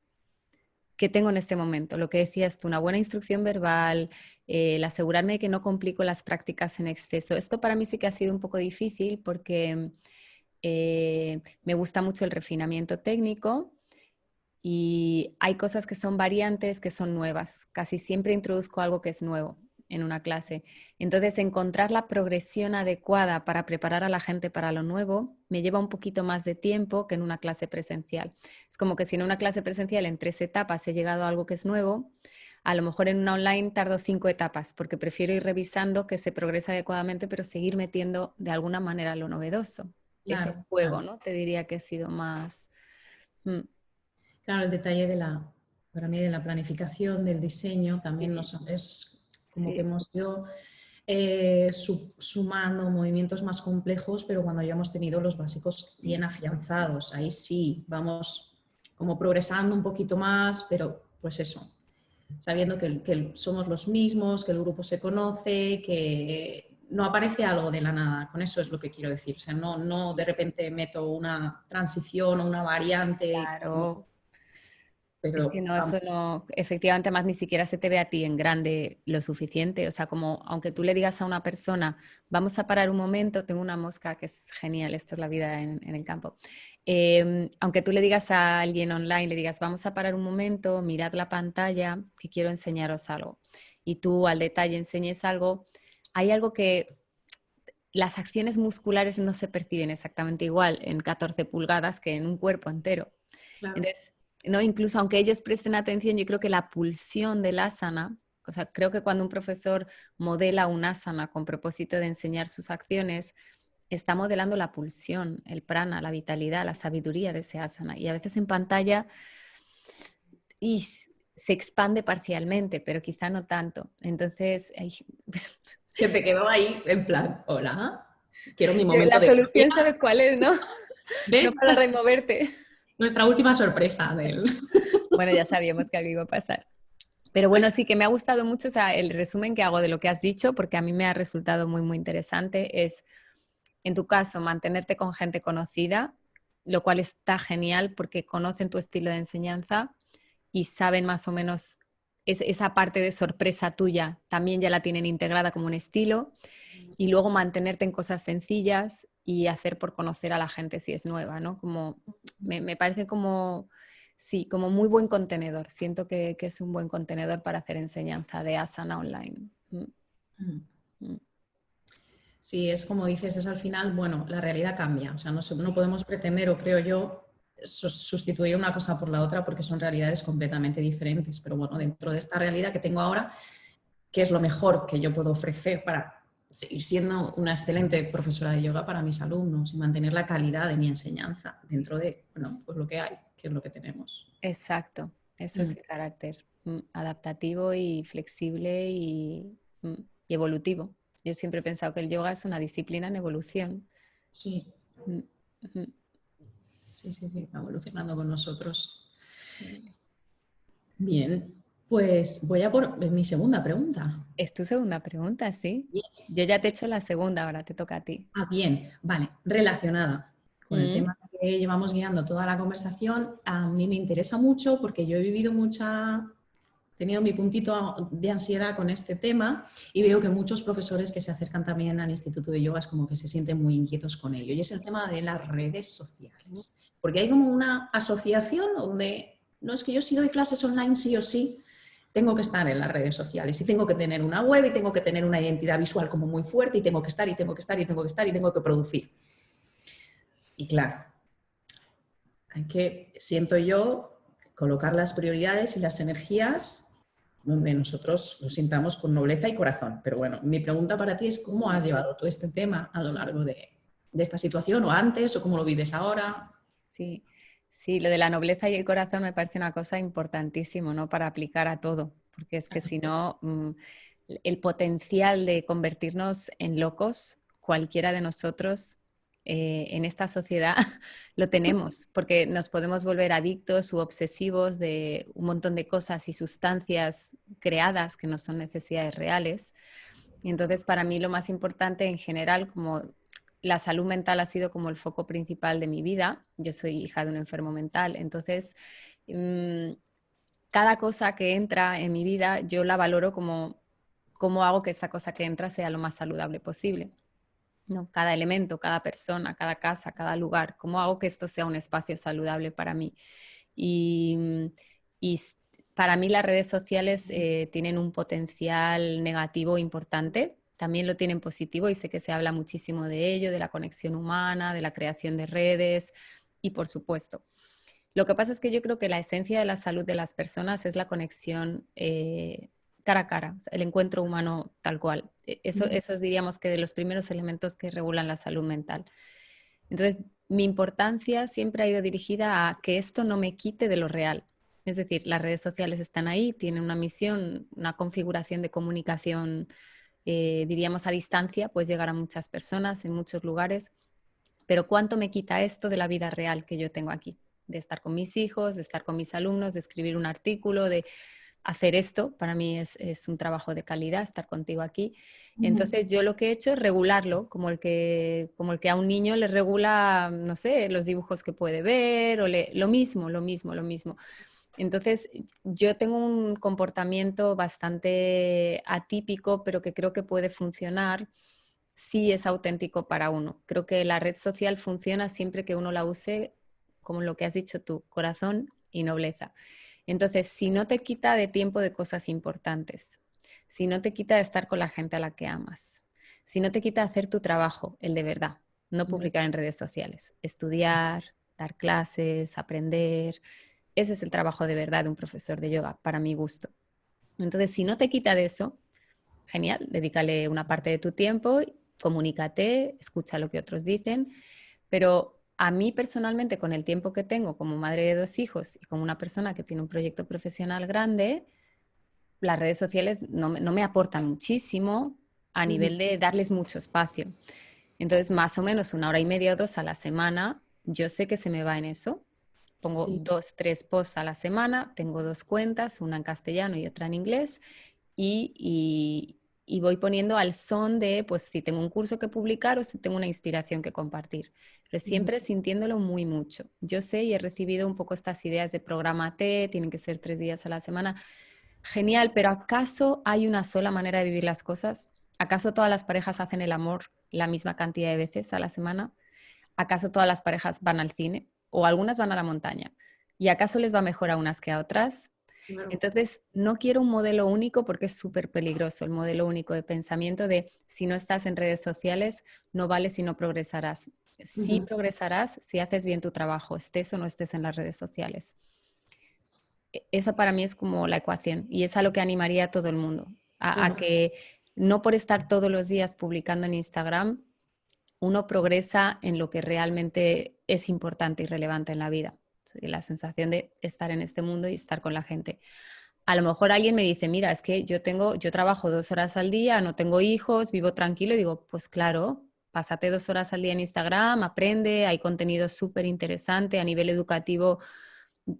que tengo en este momento. Lo que decías tú, una buena instrucción verbal, el asegurarme de que no complico las prácticas en exceso. Esto para mí sí que ha sido un poco difícil porque Me gusta mucho el refinamiento técnico y hay cosas que son variantes, que son nuevas. Casi siempre introduzco algo que es nuevo en una clase. Entonces, encontrar la progresión adecuada para preparar a la gente para lo nuevo me lleva un poquito más de tiempo que en una clase presencial. Es como que si en una clase presencial en 3 etapas he llegado a algo que es nuevo, a lo mejor en una online tardo 5 etapas, porque prefiero ir revisando que se progresa adecuadamente, pero seguir metiendo de alguna manera lo novedoso. Ese Claro, juego, claro. ¿no? Te diría que he sido más... Claro, el detalle para mí, de la planificación, del diseño, también Sí, es como que sí. hemos ido sumando movimientos más complejos, pero cuando ya hemos tenido los básicos bien afianzados, ahí sí, vamos como progresando un poquito más, pero pues eso, sabiendo que somos los mismos, que el grupo se conoce, que no aparece algo de la nada, con eso es lo que quiero decir, o sea, no de repente meto una transición o una variante, Claro. Es que pero no, eso no, efectivamente, más ni siquiera se te ve a ti en grande lo suficiente. O sea, como aunque tú le digas a una persona, vamos a parar un momento, tengo una mosca que es genial, esto es la vida en el campo. Aunque tú le digas a alguien online, le digas, vamos a parar un momento, mirad la pantalla, que quiero enseñaros algo. Y tú al detalle enseñes algo, hay algo que las acciones musculares no se perciben exactamente igual en 14 pulgadas que en un cuerpo entero. claro. Entonces, ¿no? Incluso aunque ellos presten atención, yo creo que la pulsión del asana, o sea, creo que cuando un profesor modela un asana con propósito de enseñar sus acciones, está modelando la pulsión, el prana, la vitalidad, la sabiduría de ese asana. Y a veces en pantalla y se expande parcialmente, pero quizá no tanto. Entonces, Se te quedó ahí en plan, hola, quiero mi momento la de gracia. solución, ¿sabes cuál es, no? ¿Ves? No para removerte. Nuestra última sorpresa del... Bueno, ya sabíamos que algo iba a pasar. Pero bueno, sí que me ha gustado mucho, o sea, el resumen que hago de lo que has dicho, porque a mí me ha resultado muy, muy interesante, es, en tu caso, mantenerte con gente conocida, lo cual está genial porque conocen tu estilo de enseñanza y saben más o menos esa parte de sorpresa tuya, también ya la tienen integrada como un estilo, y luego mantenerte en cosas sencillas y hacer por conocer a la gente si es nueva, ¿no? Como, me parece como, sí, como muy buen contenedor. Siento que es un buen contenedor para hacer enseñanza de asana online. Mm. Sí, es como dices, es al final, bueno, la realidad cambia. O sea, no podemos pretender, o creo yo, sustituir una cosa por la otra porque son realidades completamente diferentes. Pero bueno, dentro de esta realidad que tengo ahora, ¿qué es lo mejor que yo puedo ofrecer para seguir siendo una excelente profesora de yoga para mis alumnos y mantener la calidad de mi enseñanza dentro de, bueno, pues lo que hay, que es lo que tenemos? Exacto, eso es Mm, el carácter adaptativo y flexible y evolutivo. Yo siempre he pensado que el yoga es una disciplina en evolución. sí, Mm, ujú. sí, sí, sí, va evolucionando con nosotros. Sí. Bien, pues voy a por mi segunda pregunta. Es tu segunda pregunta, ¿sí? Yo Yes. ya te he hecho la segunda, ahora te toca a ti. Ah, bien, vale, relacionada con el Mm, tema que llevamos guiando toda la conversación, a mí me interesa mucho porque yo he vivido he tenido mi puntito de ansiedad con este tema y veo que muchos profesores que se acercan también al Instituto de Yoga es como que se sienten muy inquietos con ello. Y es el tema de las redes sociales. Porque hay como una asociación donde no es que yo si doy clases online sí o sí, tengo que estar en las redes sociales y tengo que tener una web y tengo que tener una identidad visual como muy fuerte y tengo que estar y tengo que estar y tengo que estar y tengo que producir. Y claro, hay que, siento yo, colocar las prioridades y las energías donde nosotros lo sintamos con nobleza y corazón. Pero bueno, mi pregunta para ti es cómo has llevado tú este tema a lo largo de esta situación o antes o cómo lo vives ahora. sí, sí, lo de la nobleza y el corazón me parece una cosa importantísima, ¿no? Para aplicar a todo, porque es que si no, el potencial de convertirnos en locos, cualquiera de nosotros en esta sociedad lo tenemos, porque nos podemos volver adictos u obsesivos de un montón de cosas y sustancias creadas que no son necesidades reales. Y entonces, para mí lo más importante en general, como la salud mental ha sido como el foco principal de mi vida. Yo soy hija de un enfermo mental, entonces mmm, cada cosa que entra en mi vida yo la valoro como cómo hago que esa cosa que entra sea lo más saludable posible. ¿no? Cada elemento, cada persona, cada casa, cada lugar. ¿Cómo hago que esto sea un espacio saludable para mí? Y, y para mí las redes sociales tienen un potencial negativo importante. También lo tienen positivo y sé que se habla muchísimo de ello, de la conexión humana, de la creación de redes y por supuesto. Lo que pasa es que yo creo que la esencia de la salud de las personas es la conexión cara a cara, o sea, el encuentro humano tal cual. Eso es, diríamos, que de los primeros elementos que regulan la salud mental. Entonces, mi importancia siempre ha ido dirigida a que esto no me quite de lo real. Es decir, las redes sociales están ahí, tienen una misión, una configuración de comunicación, diríamos, a distancia, pues llegar a muchas personas en muchos lugares, pero ¿cuánto me quita esto de la vida real que yo tengo aquí? De estar con mis hijos, de estar con mis alumnos, de escribir un artículo, de hacer esto. Para mí es un trabajo de calidad estar contigo aquí. Entonces yo lo que he hecho es regularlo, como el que a un niño le regula, no sé, los dibujos que puede ver, o lo mismo, lo mismo, lo mismo. Entonces, yo tengo un comportamiento bastante atípico, pero que creo que puede funcionar si es auténtico para uno. Creo que la red social funciona siempre que uno la use como lo que has dicho tú, corazón y nobleza. Entonces, si no te quita de tiempo de cosas importantes, si no te quita de estar con la gente a la que amas, si no te quita de hacer tu trabajo, el de verdad, no publicar en redes sociales, estudiar, dar clases, aprender, ese es el trabajo de verdad de un profesor de yoga, para mi gusto. Entonces, si no te quita de eso, genial, dedícale una parte de tu tiempo, comunícate, escucha lo que otros dicen, pero a mí personalmente, con el tiempo que tengo como madre de 2 hijos y como una persona que tiene un proyecto profesional grande, las redes sociales no me aportan muchísimo a nivel de darles mucho espacio. Entonces, más o menos 1 hora y media o 2 a la semana, yo sé que se me va en eso. Pongo Sí. 2, 3 posts a la semana, tengo 2 cuentas, una en castellano y otra en inglés, y voy poniendo al son de, pues, si tengo un curso que publicar o si tengo una inspiración que compartir, pero siempre sintiéndolo muy mucho. Yo sé y he recibido un poco estas ideas de prográmate, tienen que ser 3 días a la semana. Genial, pero ¿acaso hay una sola manera de vivir las cosas? ¿Acaso todas las parejas hacen el amor la misma cantidad de veces a la semana? ¿Acaso todas las parejas van al cine? ¿O algunas van a la montaña? ¿Y acaso les va mejor a unas que a otras? Claro. Entonces, no quiero un modelo único porque es súper peligroso el modelo único de pensamiento de si no estás en redes sociales, no vales y no progresarás. Sí progresarás si haces bien tu trabajo, estés o no estés en las redes sociales. Esa para mí es como la ecuación y es a lo que animaría a todo el mundo, a que no por estar todos los días publicando en Instagram, uno progresa en lo que realmente es importante y relevante en la vida. La sensación de estar en este mundo y estar con la gente. A lo mejor alguien me dice, mira, es que yo trabajo 2 horas al día, no tengo hijos, vivo tranquilo. Y digo, pues claro, pásate 2 horas al día en Instagram, aprende, hay contenido súper interesante a nivel educativo.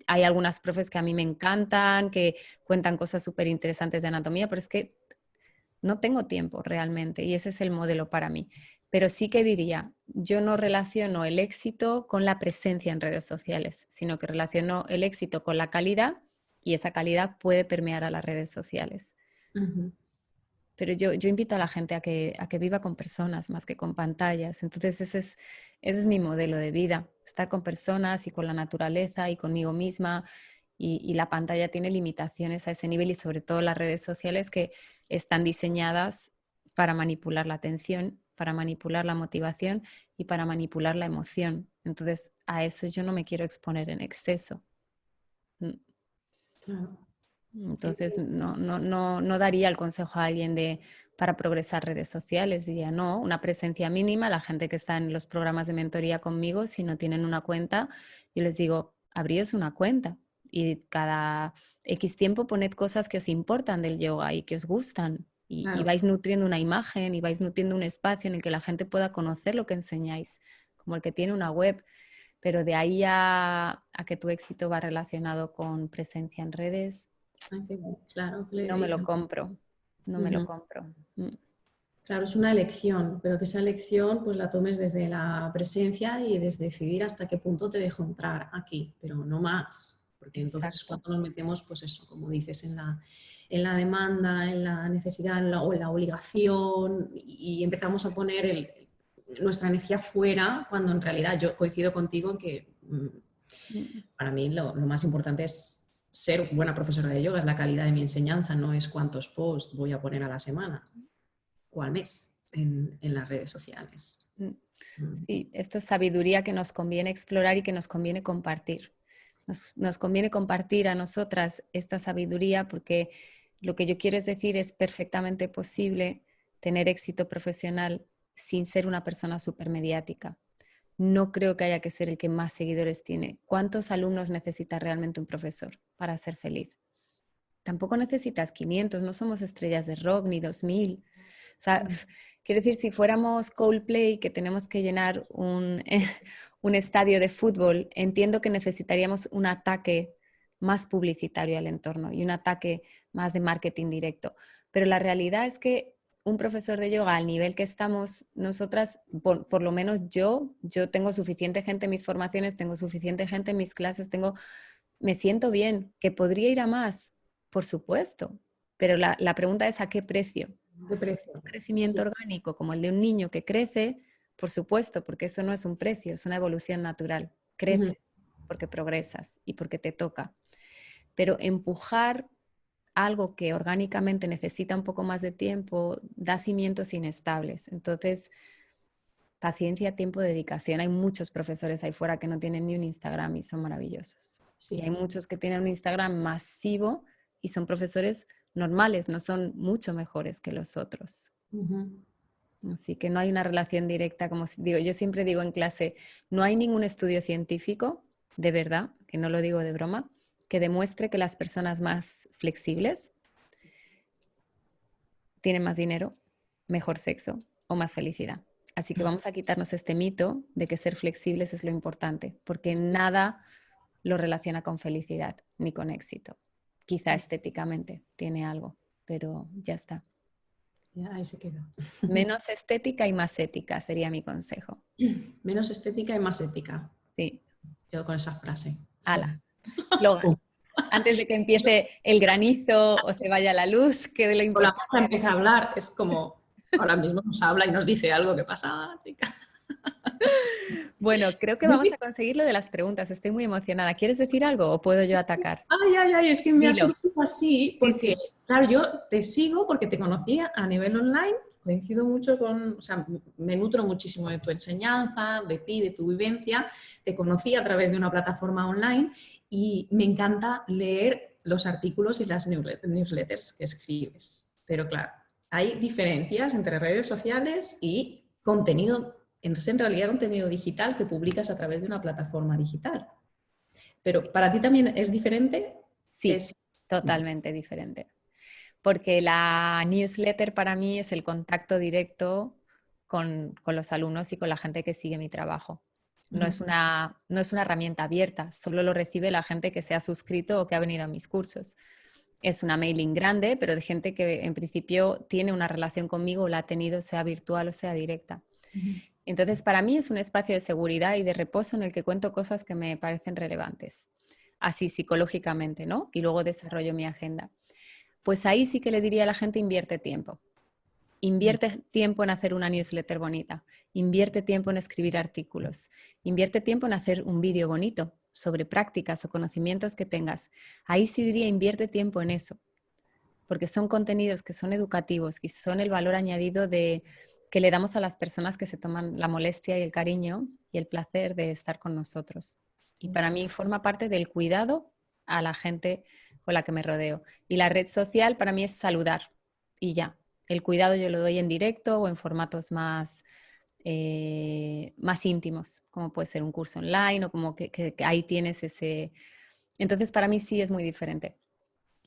Hay algunas profes que a mí me encantan, que cuentan cosas súper interesantes de anatomía, pero es que no tengo tiempo realmente y ese es el modelo para mí. Pero sí que diría, yo no relaciono el éxito con la presencia en redes sociales, sino que relaciono el éxito con la calidad y esa calidad puede permear a las redes sociales. Pero yo invito a la gente a que viva con personas más que con pantallas. Entonces ese es mi modelo de vida, estar con personas y con la naturaleza y conmigo misma. Y la pantalla tiene limitaciones a ese nivel y sobre todo las redes sociales que están diseñadas para manipular la atención, para manipular la motivación y para manipular la emoción. Entonces a eso yo no me quiero exponer en exceso. Claro. Entonces, no daría el consejo a alguien para progresar redes sociales. Diría, no, una presencia mínima. La gente que está en los programas de mentoría conmigo, si no tienen una cuenta, yo les digo, abríos una cuenta y cada X tiempo poned cosas que os importan del yoga y que os gustan. Y Claro. vais nutriendo una imagen y vais nutriendo un espacio en el que la gente pueda conocer lo que enseñáis, como el que tiene una web. Pero de ahí a que tu éxito va relacionado con presencia en redes, Ay, claro, que le no me lo dedican. compro, no me lo compro. Claro, es una elección, pero que esa elección pues la tomes desde la presencia y desde decidir hasta qué punto te dejo entrar aquí, pero no más, porque entonces es Exacto. cuando nos metemos, pues eso, como dices, en la demanda, en la necesidad o en la obligación y empezamos a poner nuestra energía fuera, cuando en realidad yo coincido contigo en que para mí lo más importante es ser buena profesora de yoga, es la calidad de mi enseñanza, no es cuántos posts voy a poner a la semana o al mes en las redes sociales. Sí, esto es sabiduría que nos conviene explorar y que nos conviene compartir. Nos conviene compartir a nosotras esta sabiduría porque lo que yo quiero es decir es perfectamente posible tener éxito profesional sin ser una persona supermediática. No creo que haya que ser el que más seguidores tiene. ¿Cuántos alumnos necesita realmente un profesor para ser feliz? Tampoco necesitas 500, no somos estrellas de rock ni 2000. O sea, quiero decir, si fuéramos Coldplay, que tenemos que llenar un estadio de fútbol, entiendo que necesitaríamos un ataque más publicitario al entorno y un ataque más de marketing directo. Pero la realidad es que un profesor de yoga al nivel que estamos nosotras, por lo menos yo tengo suficiente gente en mis formaciones, tengo suficiente gente en mis clases, me siento bien, que podría ir a más, por supuesto, pero la pregunta es ¿a qué precio? ¿Qué precio? Un crecimiento orgánico como el de un niño que crece, por supuesto, porque eso no es un precio, es una evolución natural. Crece porque progresas y porque te toca. Pero empujar algo que orgánicamente necesita un poco más de tiempo da cimientos inestables. Entonces, paciencia, tiempo, dedicación. Hay muchos profesores ahí fuera que no tienen ni un Instagram y son maravillosos. Sí. Y hay muchos que tienen un Instagram masivo y son profesores normales, no son mucho mejores que los otros. Así que no hay una relación directa, como digo, yo siempre digo en clase, no hay ningún estudio científico, de verdad, que no lo digo de broma, que demuestre que las personas más flexibles tienen más dinero, mejor sexo o más felicidad. Así que vamos a quitarnos este mito de que ser flexibles es lo importante, porque nada lo relaciona con felicidad ni con éxito. Quizá estéticamente tiene algo, pero ya está. Ya, ahí se quedó. Menos estética y más ética sería mi consejo. Menos estética y más ética. Sí. Quedo con esa frase. Ala. Slogan. Antes de que empiece el granizo o se vaya la luz, que de lo O la importante. moza empieza a hablar, es como ahora mismo nos habla y nos dice algo que pasa, chica. Bueno, creo que vamos a conseguir lo de las preguntas. Estoy muy emocionada. ¿Quieres decir algo o puedo yo atacar? Ay, es que me ha Dilo. surgido así, porque, Sí. claro, yo te sigo porque te conocía a nivel online, coincido mucho con, o sea, me nutro muchísimo de tu enseñanza, de ti, de tu vivencia, te conocí a través de una plataforma online y me encanta leer los artículos y las newsletters que escribes. Pero claro, hay diferencias entre redes sociales y contenido, en realidad contenido digital que publicas a través de una plataforma digital. Pero para ti también es diferente. Sí, totalmente diferente. Porque la newsletter para mí es el contacto directo con los alumnos y con la gente que sigue mi trabajo. No es una herramienta abierta, solo lo recibe la gente que se ha suscrito o que ha venido a mis cursos. Es una mailing grande, pero de gente que en principio tiene una relación conmigo o la ha tenido, sea virtual o sea directa. Entonces, para mí es un espacio de seguridad y de reposo en el que cuento cosas que me parecen relevantes, así psicológicamente, ¿no? Y luego desarrollo mi agenda. Pues ahí sí que le diría a la gente, invierte tiempo. Invierte tiempo en hacer una newsletter bonita, invierte tiempo en escribir artículos, invierte tiempo en hacer un vídeo bonito sobre prácticas o conocimientos que tengas. Ahí sí diría, invierte tiempo en eso, porque son contenidos que son educativos, que son el valor añadido que le damos a las personas que se toman la molestia y el cariño y el placer de estar con nosotros. Y para mí forma parte del cuidado a la gente con la que me rodeo. Y la red social para mí es saludar y ya. El cuidado yo lo doy en directo o en formatos más íntimos, como puede ser un curso online o como que ahí tienes ese... Entonces para mí sí es muy diferente.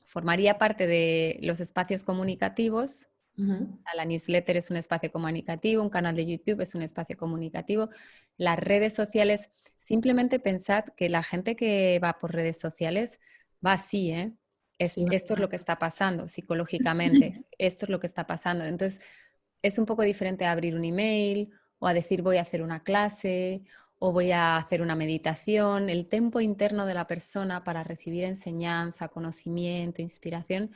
Formaría parte de los espacios comunicativos. La newsletter es un espacio comunicativo, un canal de YouTube es un espacio comunicativo. Las redes sociales, simplemente pensad que la gente que va por redes sociales va así, ¿eh? Sí, Esto es lo que está pasando psicológicamente, esto es lo que está pasando. Entonces, es un poco diferente a abrir un email o a decir voy a hacer una clase o voy a hacer una meditación. El tempo interno de la persona para recibir enseñanza, conocimiento, inspiración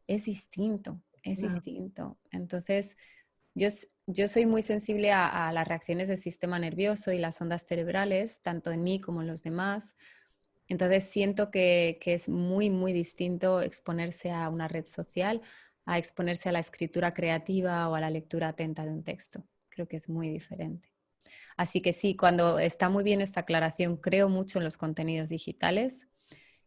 es distinto, es distinto. Entonces, Yo soy muy sensible a las reacciones del sistema nervioso y las ondas cerebrales, tanto en mí como en los demás. Entonces siento que es muy, muy distinto exponerse a una red social a exponerse a la escritura creativa o a la lectura atenta de un texto. Creo que es muy diferente. Así que sí, cuando está muy bien esta aclaración, creo mucho en los contenidos digitales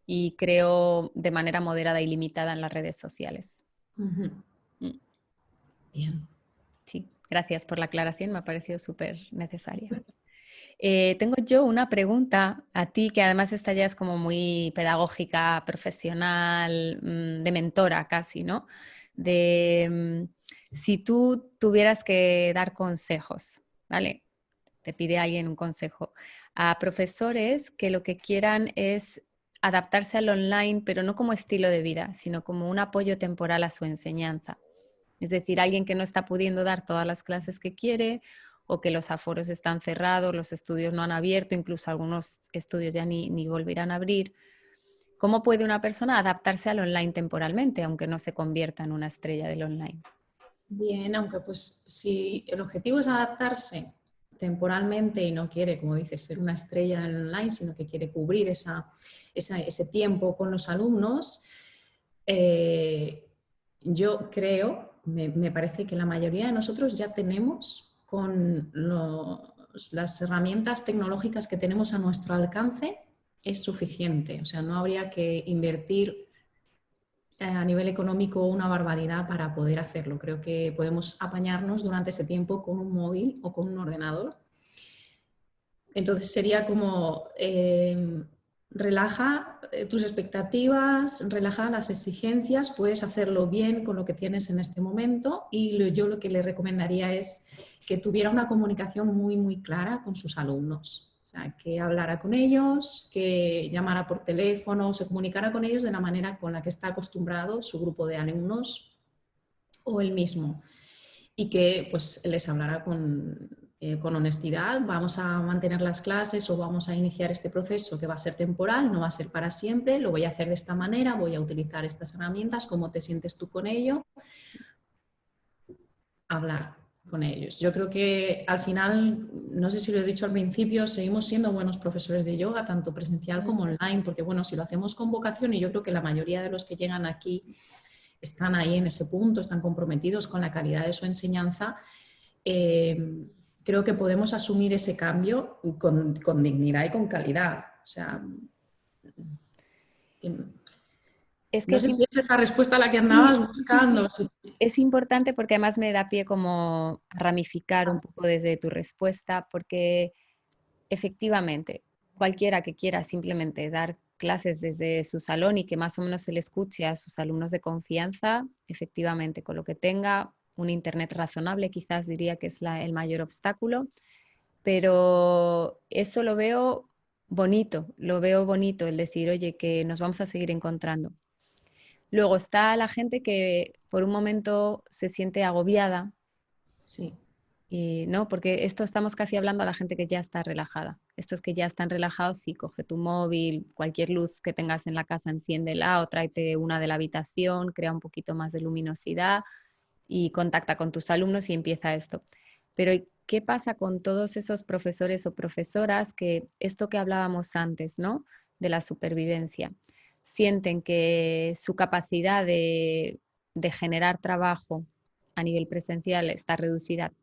y creo de manera moderada y limitada en las redes sociales. Ujú. Mm. Bien. Sí, gracias por la aclaración, me ha parecido súper necesaria. Tengo yo una pregunta a ti, que además esta ya es como muy pedagógica, profesional, de mentora casi, ¿no? De si tú tuvieras que dar consejos, ¿vale? Te pide alguien un consejo a profesores que lo que quieran es adaptarse al online, pero no como estilo de vida, sino como un apoyo temporal a su enseñanza. Es decir, alguien que no está pudiendo dar todas las clases que quiere o que los aforos están cerrados, los estudios no han abierto, incluso algunos estudios ya ni volverán a abrir. ¿Cómo puede una persona adaptarse al online temporalmente, aunque no se convierta en una estrella del online? Bien, aunque pues si el objetivo es adaptarse temporalmente y no quiere, como dices, ser una estrella en online, sino que quiere cubrir ese tiempo con los alumnos, yo creo, me parece que la mayoría de nosotros ya tenemos con las herramientas tecnológicas que tenemos a nuestro alcance, es suficiente. O sea, no habría que invertir a nivel económico una barbaridad para poder hacerlo. Creo que podemos apañarnos durante ese tiempo con un móvil o con un ordenador. Entonces sería como relaja tus expectativas, relaja las exigencias, puedes hacerlo bien con lo que tienes en este momento y yo lo que le recomendaría es que tuviera una comunicación muy, muy clara con sus alumnos. O sea, que hablara con ellos, que llamara por teléfono, se comunicara con ellos de la manera con la que está acostumbrado su grupo de alumnos o él mismo y que pues les hablará con honestidad. Vamos a mantener las clases o vamos a iniciar este proceso que va a ser temporal, no va a ser para siempre, lo voy a hacer de esta manera, voy a utilizar estas herramientas, ¿cómo te sientes tú con ello? Hablar con ellos. Yo creo que al final, no sé si lo he dicho al principio, seguimos siendo buenos profesores de yoga, tanto presencial como online, porque bueno, si lo hacemos con vocación, y yo creo que la mayoría de los que llegan aquí están ahí en ese punto, están comprometidos con la calidad de su enseñanza, creo que podemos asumir ese cambio con dignidad y con calidad. O sea, Es que no sé si es esa respuesta la que andabas buscando. es importante porque además me da pie como a ramificar un poco desde tu respuesta, porque efectivamente, cualquiera que quiera simplemente dar clases desde su salón y que más o menos se le escuche a sus alumnos de confianza, efectivamente, con lo que tenga un internet razonable, quizás diría que es el mayor obstáculo, pero eso lo veo bonito el decir, oye, que nos vamos a seguir encontrando. Luego está la gente que por un momento se siente agobiada, Sí. ¿no? Porque esto estamos casi hablando a la gente que ya está relajada. Estos que ya están relajados, sí, coge tu móvil, cualquier luz que tengas en la casa, enciéndela o tráete una de la habitación, crea un poquito más de luminosidad y contacta con tus alumnos y empieza esto. Pero ¿qué pasa con todos esos profesores o profesoras que esto que hablábamos antes, ¿no? De la supervivencia, sienten que su capacidad de generar trabajo a nivel presencial está reducida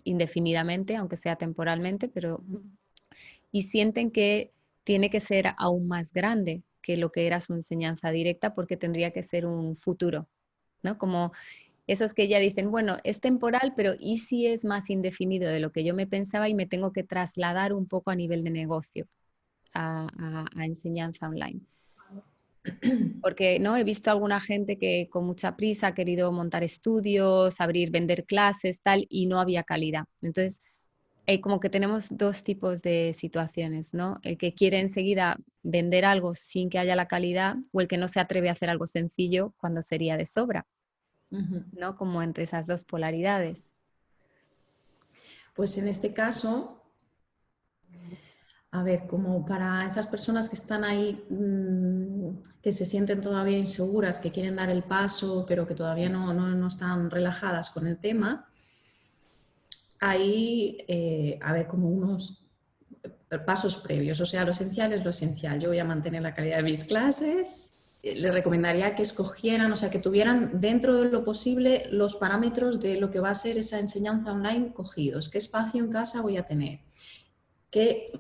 indefinidamente, aunque sea temporalmente, pero y sienten que tiene que ser aún más grande que lo que era su enseñanza directa porque tendría que ser un futuro, ¿no? Como esos que ya dicen, bueno, es temporal, pero ¿y si es más indefinido de lo que yo me pensaba y me tengo que trasladar un poco a nivel de negocio a enseñanza online? Porque no he visto alguna gente que con mucha prisa ha querido montar estudios, abrir, vender clases, tal, y no había calidad. Entonces, como que tenemos dos tipos de situaciones, ¿no? El que quiere enseguida vender algo sin que haya la calidad o el que no se atreve a hacer algo sencillo cuando sería de sobra, ¿no? Como entre esas dos polaridades. Pues en este caso, a ver, como para esas personas que están ahí, que se sienten todavía inseguras, que quieren dar el paso, pero que todavía no están relajadas con el tema, Hay, a ver, como unos pasos previos. O sea, lo esencial es lo esencial. Yo voy a mantener la calidad de mis clases. Les recomendaría que escogieran, o sea, que tuvieran dentro de lo posible los parámetros de lo que va a ser esa enseñanza online cogidos. ¿Qué espacio en casa voy a tener? ¿Qué,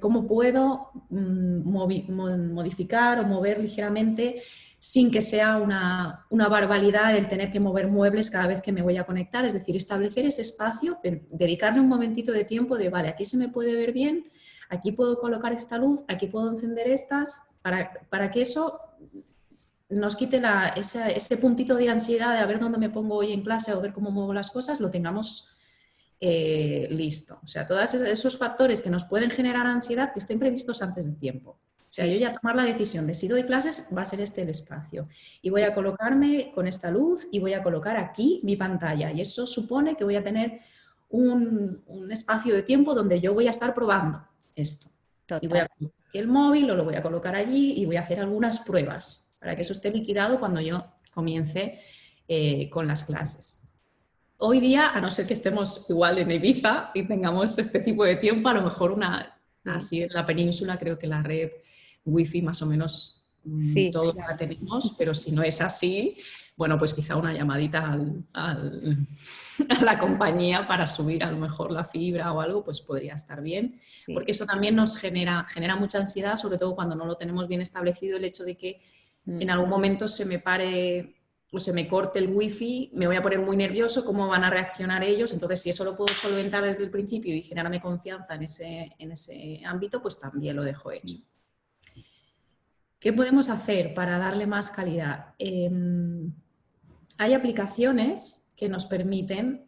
cómo puedo modificar o mover ligeramente sin que sea una barbaridad el tener que mover muebles cada vez que me voy a conectar? Es decir, establecer ese espacio, dedicarle un momentito de tiempo de, vale, aquí se me puede ver bien, aquí puedo colocar esta luz, aquí puedo encender estas, para que eso nos quite ese puntito de ansiedad de a ver dónde me pongo hoy en clase o ver cómo muevo las cosas, lo tengamos listo. O sea, todos esos factores que nos pueden generar ansiedad que estén previstos antes de tiempo. O sea, yo ya tomar la decisión de si doy clases, va a ser este el espacio. Y voy a colocarme con esta luz y voy a colocar aquí mi pantalla. Y eso supone que voy a tener un espacio de tiempo donde yo voy a estar probando esto. Total. Y voy a colocar aquí el móvil o lo voy a colocar allí y voy a hacer algunas pruebas para que eso esté liquidado cuando yo comience con las clases. Hoy día, a no ser que estemos igual en Ibiza y tengamos este tipo de tiempo, a lo mejor así en la península creo que la red wifi más o menos Sí, todos la tenemos, pero si no es así, bueno, pues quizá una llamadita a la compañía para subir a lo mejor la fibra o algo, pues podría estar bien, sí. porque eso también nos genera mucha ansiedad, sobre todo cuando no lo tenemos bien establecido, el hecho de que en algún momento se me pare o se me corte el wifi, me voy a poner muy nervioso, cómo van a reaccionar ellos. Entonces, si eso lo puedo solventar desde el principio y generarme confianza en ese ámbito, pues también lo dejo hecho. ¿Qué podemos hacer para darle más calidad? Hay aplicaciones que nos permiten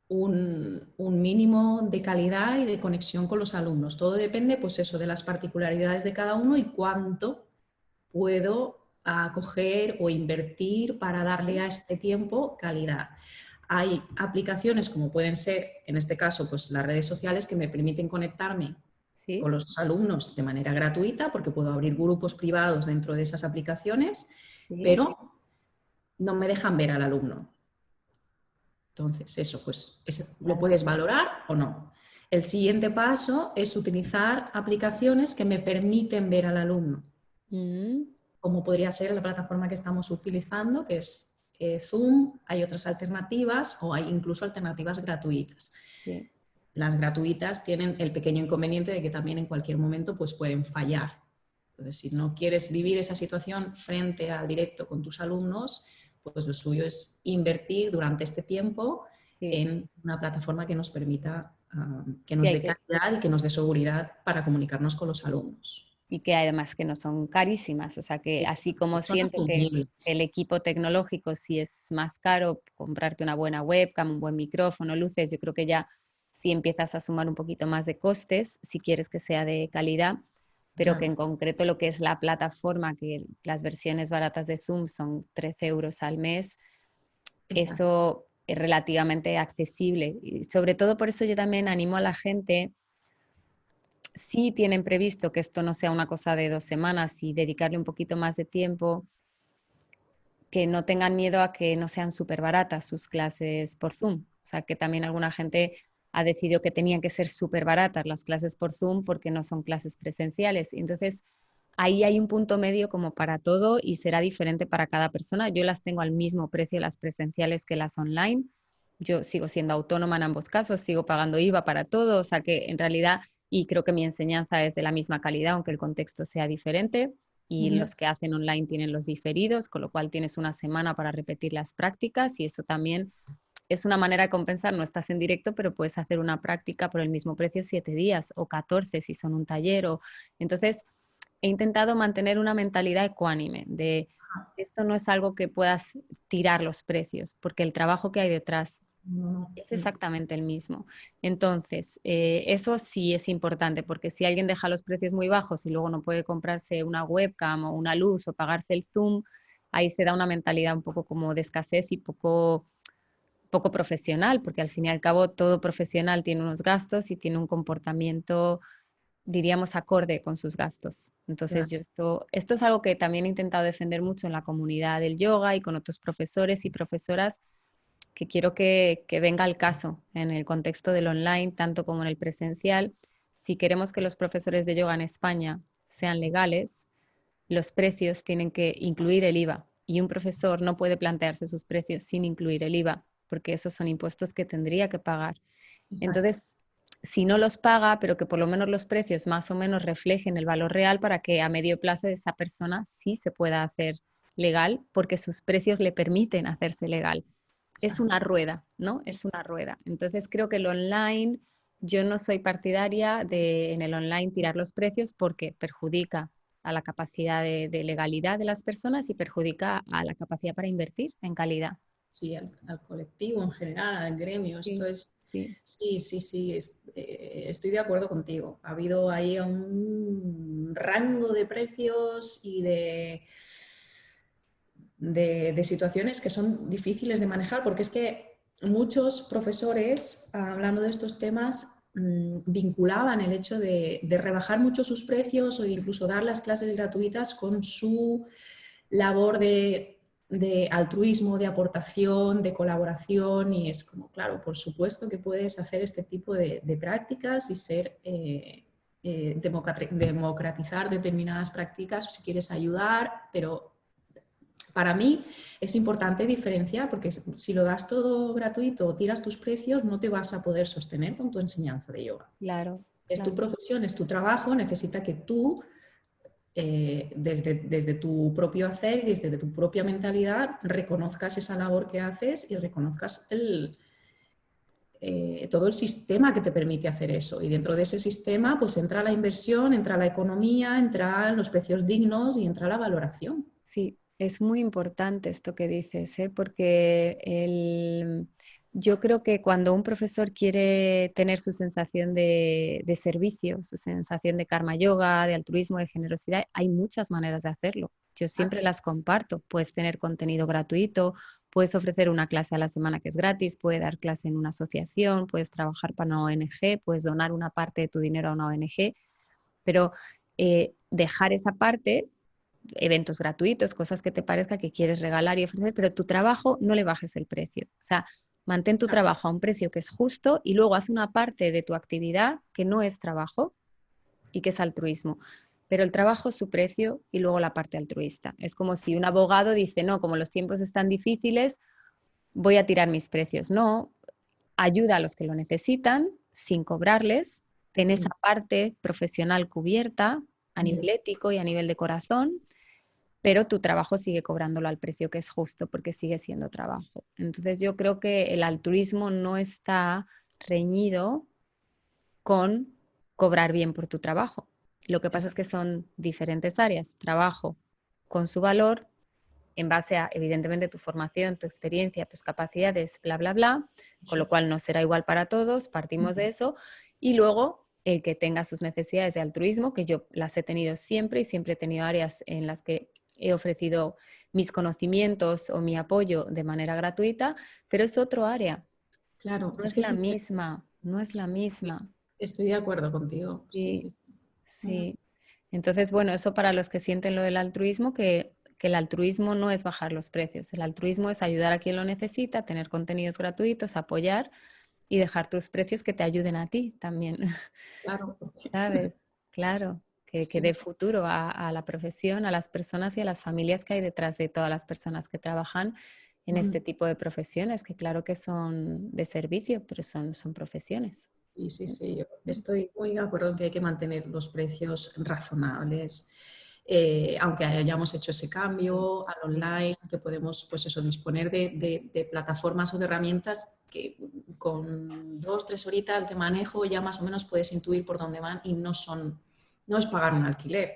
un mínimo de calidad y de conexión con los alumnos. Todo depende, pues eso, de las particularidades de cada uno y cuánto puedo coger o invertir para darle a este tiempo calidad. Hay aplicaciones como pueden ser, en este caso, pues las redes sociales que me permiten conectarme con los alumnos de manera gratuita, porque puedo abrir grupos privados dentro de esas aplicaciones, pero no me dejan ver al alumno. Entonces, eso, pues lo puedes valorar o no. El siguiente paso es utilizar aplicaciones que me permiten ver al alumno. Como podría ser la plataforma que estamos utilizando, que es Zoom. Hay otras alternativas o hay incluso alternativas gratuitas. Sí. Las gratuitas tienen el pequeño inconveniente de que también en cualquier momento pues, pueden fallar. Entonces, si no quieres vivir esa situación frente al directo con tus alumnos, pues lo suyo es invertir durante este tiempo en una plataforma que nos permita, que nos dé calidad y que nos dé seguridad para comunicarnos con los alumnos. Y que además que no son carísimas, o sea que así como siento que el equipo tecnológico sí es más caro, comprarte una buena webcam, un buen micrófono, luces, yo creo que ya sí empiezas a sumar un poquito más de costes si quieres que sea de calidad, pero que en concreto lo que es la plataforma, que las versiones baratas de Zoom son 13 euros al mes, eso es relativamente accesible. Y sobre todo por eso yo también animo a la gente, si tienen previsto que esto no sea una cosa de 2 semanas y dedicarle un poquito más de tiempo, que no tengan miedo a que no sean súper baratas sus clases por Zoom. O sea, que también alguna gente ha decidido que tenían que ser súper baratas las clases por Zoom porque no son clases presenciales. Entonces, ahí hay un punto medio como para todo y será diferente para cada persona. Yo las tengo al mismo precio las presenciales que las online. Yo sigo siendo autónoma en ambos casos, sigo pagando IVA para todo, o sea que en realidad, y creo que mi enseñanza es de la misma calidad, aunque el contexto sea diferente, y los que hacen online tienen los diferidos, con lo cual tienes una semana para repetir las prácticas y eso también es una manera de compensar. No estás en directo, pero puedes hacer una práctica por el mismo precio 7 días o 14 si son un taller. Entonces, he intentado mantener una mentalidad ecuánime de esto no es algo que puedas tirar los precios, porque el trabajo que hay detrás es exactamente el mismo. Entonces, eso sí es importante, porque si alguien deja los precios muy bajos y luego no puede comprarse una webcam o una luz o pagarse el Zoom, ahí se da una mentalidad un poco como de escasez y poco profesional, porque al fin y al cabo todo profesional tiene unos gastos y tiene un comportamiento, diríamos, acorde con sus gastos. Entonces, yo esto es algo que también he intentado defender mucho en la comunidad del yoga y con otros profesores y profesoras, que quiero que venga al caso en el contexto del online, tanto como en el presencial. Si queremos que los profesores de yoga en España sean legales, los precios tienen que incluir el IVA y un profesor no puede plantearse sus precios sin incluir el IVA, porque esos son impuestos que tendría que pagar. Exacto. Entonces, si no los paga, pero que por lo menos los precios más o menos reflejen el valor real para que a medio plazo esa persona sí se pueda hacer legal, porque sus precios le permiten hacerse legal. Es Exacto. una rueda, ¿no? Es una rueda. Entonces, creo que el online, yo no soy partidaria de en el online tirar los precios porque perjudica a la capacidad de legalidad de las personas y perjudica a la capacidad para invertir en calidad. Sí, al colectivo en general, al gremio. Esto Sí, es, sí, sí, estoy de acuerdo contigo. Ha habido ahí un rango de precios y de situaciones que son difíciles de manejar, porque es que muchos profesores, hablando de estos temas, vinculaban el hecho de rebajar mucho sus precios o incluso dar las clases gratuitas con su labor de altruismo, de aportación, de colaboración, y es como, claro, por supuesto que puedes hacer este tipo de prácticas y ser, democratizar determinadas prácticas si quieres ayudar, pero para mí es importante diferenciar porque si lo das todo gratuito o tiras tus precios, no te vas a poder sostener con tu enseñanza de yoga. claro, Es tu claro. profesión, es tu trabajo, necesita que tú desde tu propio hacer y desde tu propia mentalidad reconozcas esa labor que haces y reconozcas todo el sistema que te permite hacer eso. Y dentro de ese sistema pues entra la inversión, entra la economía, entran los precios dignos y entra la valoración. Sí, es muy importante esto que dices, ¿eh? Porque yo creo que cuando un profesor quiere tener su sensación de servicio, su sensación de karma yoga, de altruismo, de generosidad, hay muchas maneras de hacerlo. Yo siempre Exacto. las comparto. Puedes tener contenido gratuito, puedes ofrecer una clase a la semana que es gratis, puedes dar clase en una asociación, puedes trabajar para una ONG, puedes donar una parte de tu dinero a una ONG, pero dejar esa parte, eventos gratuitos, cosas que te parezca que quieres regalar y ofrecer, pero tu trabajo no le bajes el precio. O sea, mantén tu trabajo a un precio que es justo y luego haz una parte de tu actividad que no es trabajo y que es altruismo. Pero el trabajo es su precio y luego la parte altruista. Es como si un abogado dice, no, como los tiempos están difíciles, voy a tirar mis precios. No, ayuda a los que lo necesitan sin cobrarles, ten esa parte profesional cubierta a nivel ético y a nivel de corazón, pero tu trabajo sigue cobrándolo al precio que es justo porque sigue siendo trabajo. Entonces yo creo que el altruismo no está reñido con cobrar bien por tu trabajo. Lo que pasa es que son diferentes áreas. Trabajo con su valor en base a, evidentemente, tu formación, tu experiencia, tus capacidades, bla, bla, bla, con lo cual no será igual para todos, partimos de eso. Y luego el que tenga sus necesidades de altruismo, que yo las he tenido siempre y siempre he tenido áreas en las que he ofrecido mis conocimientos o mi apoyo de manera gratuita, pero es otro área, Claro, no es es que es la diferente. misma, no es la misma. Estoy de acuerdo contigo. Sí, Sí, sí. sí. Entonces, bueno, eso para los que sienten lo del altruismo, que el altruismo no es bajar los precios, el altruismo es ayudar a quien lo necesita, tener contenidos gratuitos, apoyar y dejar tus precios que te ayuden a ti también, Claro, porque ¿sabes? Claro, que sí. dé futuro a la profesión, a las personas y a las familias que hay detrás de todas las personas que trabajan en este tipo de profesiones, que claro que son de servicio, pero son profesiones. Sí, sí, sí, yo estoy muy de acuerdo en que hay que mantener los precios razonables, aunque hayamos hecho ese Sí, cambio al sí, online, que podemos, pues eso, disponer de plataformas o de herramientas que con 2, 3 horitas de manejo ya más o menos puedes intuir por dónde van y no es pagar un alquiler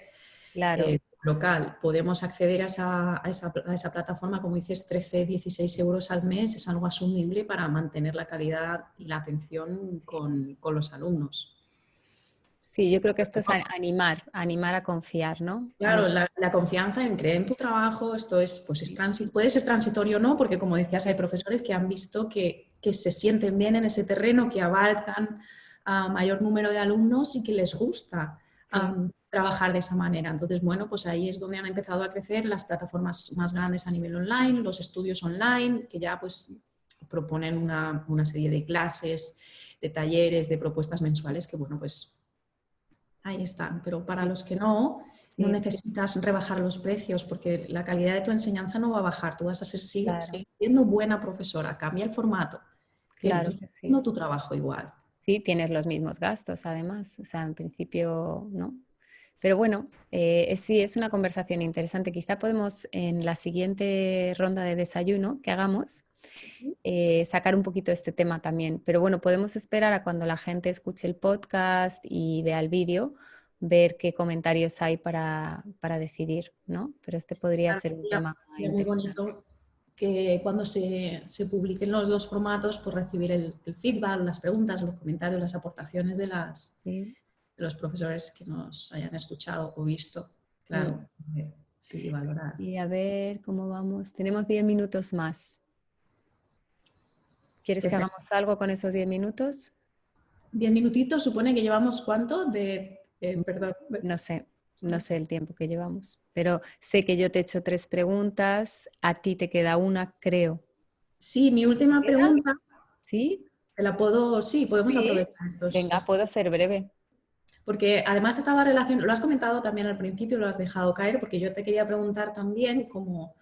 claro. local. Podemos acceder a esa plataforma, como dices, 13, 16 euros al mes, es algo asumible para mantener la calidad y la atención con los alumnos. Sí, yo creo que esto es animar a confiar, ¿no? Claro, la confianza en creer en tu trabajo, esto es, pues puede ser transitorio o no, porque como decías, hay profesores que han visto que se sienten bien en ese terreno, que abarcan a mayor número de alumnos y que les gusta Sí, trabajar de esa manera. Entonces, bueno, pues ahí es donde han empezado a crecer las plataformas más grandes a nivel online, los estudios online, que ya pues proponen una serie de clases, de talleres, de propuestas mensuales que, bueno, pues ahí están. Pero para los que no Sí, necesitas rebajar los precios porque la calidad de tu enseñanza no va a bajar. Tú vas a seguir claro, siendo buena profesora. Cambia el formato, pero tú claro estás que sí. haciendo tu trabajo igual. Sí, tienes los mismos gastos, además. O sea, en principio, ¿no? Pero bueno, sí, es una conversación interesante. Quizá podemos en la siguiente ronda de desayuno que hagamos sacar un poquito este tema también. Pero bueno, podemos esperar a cuando la gente escuche el podcast y vea el vídeo, ver qué comentarios hay para decidir, ¿no? Pero este podría Claro, ser un tema sería muy interesante. bonito que cuando se publiquen los dos formatos, pues recibir el feedback, las preguntas, los comentarios, las aportaciones Sí. de los profesores que nos hayan escuchado o visto. Mm. Claro, sí, valorar. Y a ver cómo vamos. Tenemos 10 minutos más. ¿Quieres que Perfecto. hagamos algo con esos 10 minutos? 10 minutitos, supone que llevamos cuánto perdón. No sé, no sé el tiempo que llevamos, pero sé que yo te he hecho 3 preguntas, a ti te queda una, creo. Sí, mi ¿Te última queda? pregunta, ¿Sí? sí, podemos Sí. aprovechar estos, Venga, puedo ser breve. porque además estaba relacionado, lo has comentado también al principio, lo has dejado caer, porque yo te quería preguntar también como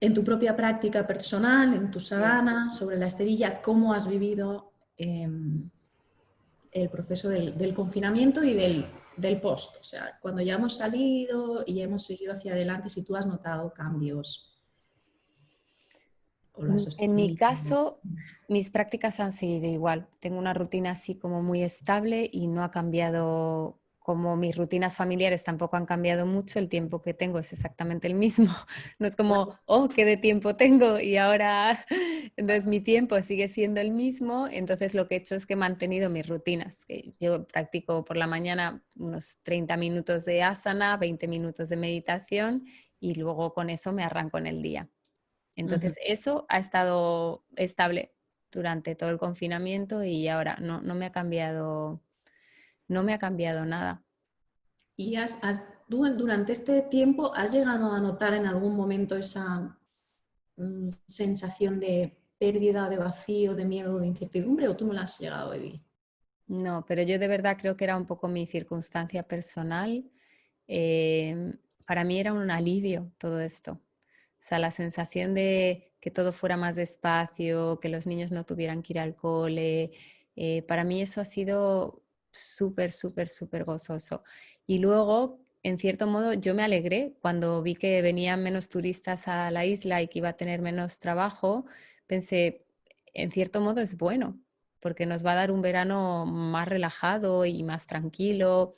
en tu propia práctica personal, en tu Sí. sadhana, sobre la esterilla, cómo has vivido el proceso del confinamiento y del post. O sea, cuando ya hemos salido y hemos seguido hacia adelante, si tú has notado cambios o lo has En mi sostenido. caso, mis prácticas han seguido igual. Tengo una rutina así como muy estable y no ha cambiado, como mis rutinas familiares tampoco han cambiado mucho, el tiempo que tengo es exactamente el mismo. No es como, oh, qué de tiempo tengo y ahora, entonces mi tiempo sigue siendo el mismo. Entonces lo que he hecho es que he mantenido mis rutinas. Que yo practico por la mañana unos 30 minutos de asana, 20 minutos de meditación y luego con eso me arranco en el día. Ujú. Entonces, eso ha estado estable durante todo el confinamiento y ahora no me ha cambiado, no me ha cambiado nada. Y tú durante este tiempo has llegado a notar en algún momento esa sensación de pérdida, de vacío, de miedo, de incertidumbre, o tú no la has llegado a vivir. No, pero yo de verdad creo que era un poco mi circunstancia personal. Eh, para mí era un alivio todo esto. O sea, la sensación de que todo fuera más despacio, que los niños no tuvieran que ir al cole, para mí eso ha sido súper, súper, súper gozoso. Y luego, en cierto modo, yo me alegré cuando vi que venían menos turistas a la isla y que iba a tener menos trabajo. Pensé, en cierto modo es bueno, porque nos va a dar un verano más relajado y más tranquilo.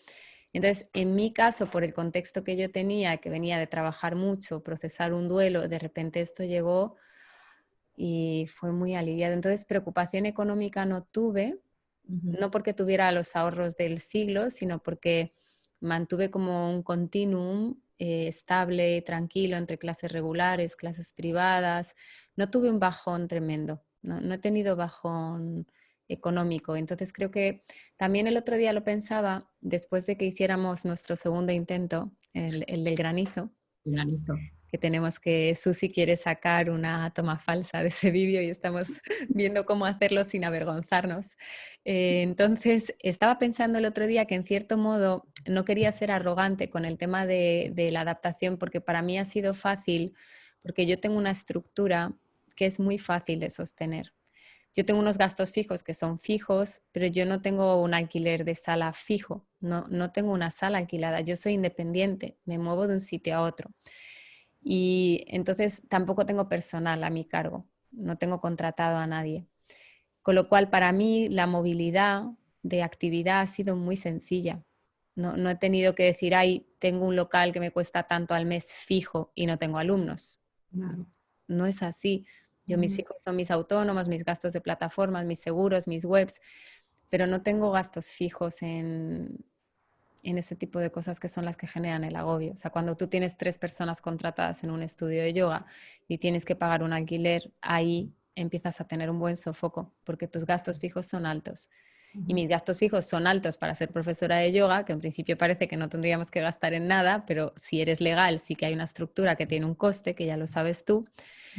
Entonces, en mi caso, por el contexto que yo tenía, que venía de trabajar mucho, procesar un duelo, de repente esto llegó y fue muy aliviado. Entonces, preocupación económica no tuve, Ujú. no porque tuviera los ahorros del siglo, sino porque mantuve como un continuum estable, tranquilo, entre clases regulares, clases privadas. No tuve un bajón tremendo, no he tenido bajón económico. Entonces creo que también el otro día lo pensaba, después de que hiciéramos nuestro segundo intento, el del granizo, Granizo. que tenemos que Susi quiere sacar una toma falsa de ese vídeo y estamos viendo cómo hacerlo sin avergonzarnos. Entonces, estaba pensando el otro día que en cierto modo no quería ser arrogante con el tema de la adaptación porque para mí ha sido fácil, porque yo tengo una estructura que es muy fácil de sostener. Yo tengo unos gastos fijos que son fijos, pero yo no tengo un alquiler de sala fijo, no tengo una sala alquilada, yo soy independiente, me muevo de un sitio a otro. Y entonces tampoco tengo personal a mi cargo, no tengo contratado a nadie. Con lo cual, para mí, la movilidad de actividad ha sido muy sencilla. No he tenido que decir, ay, tengo un local que me cuesta tanto al mes fijo y no tengo alumnos. Claro. No es así. Yo, mis Ujú. fijos son mis autónomos, mis gastos de plataformas, mis seguros, mis webs, pero no tengo gastos fijos en ese tipo de cosas que son las que generan el agobio. O sea, cuando tú tienes 3 personas contratadas en un estudio de yoga y tienes que pagar un alquiler, ahí empiezas a tener un buen sofoco porque tus gastos fijos son altos. Y Ujú. mis gastos fijos son altos para ser profesora de yoga, que en principio parece que no tendríamos que gastar en nada, pero si eres legal sí que hay una estructura que tiene un coste, que ya lo sabes tú,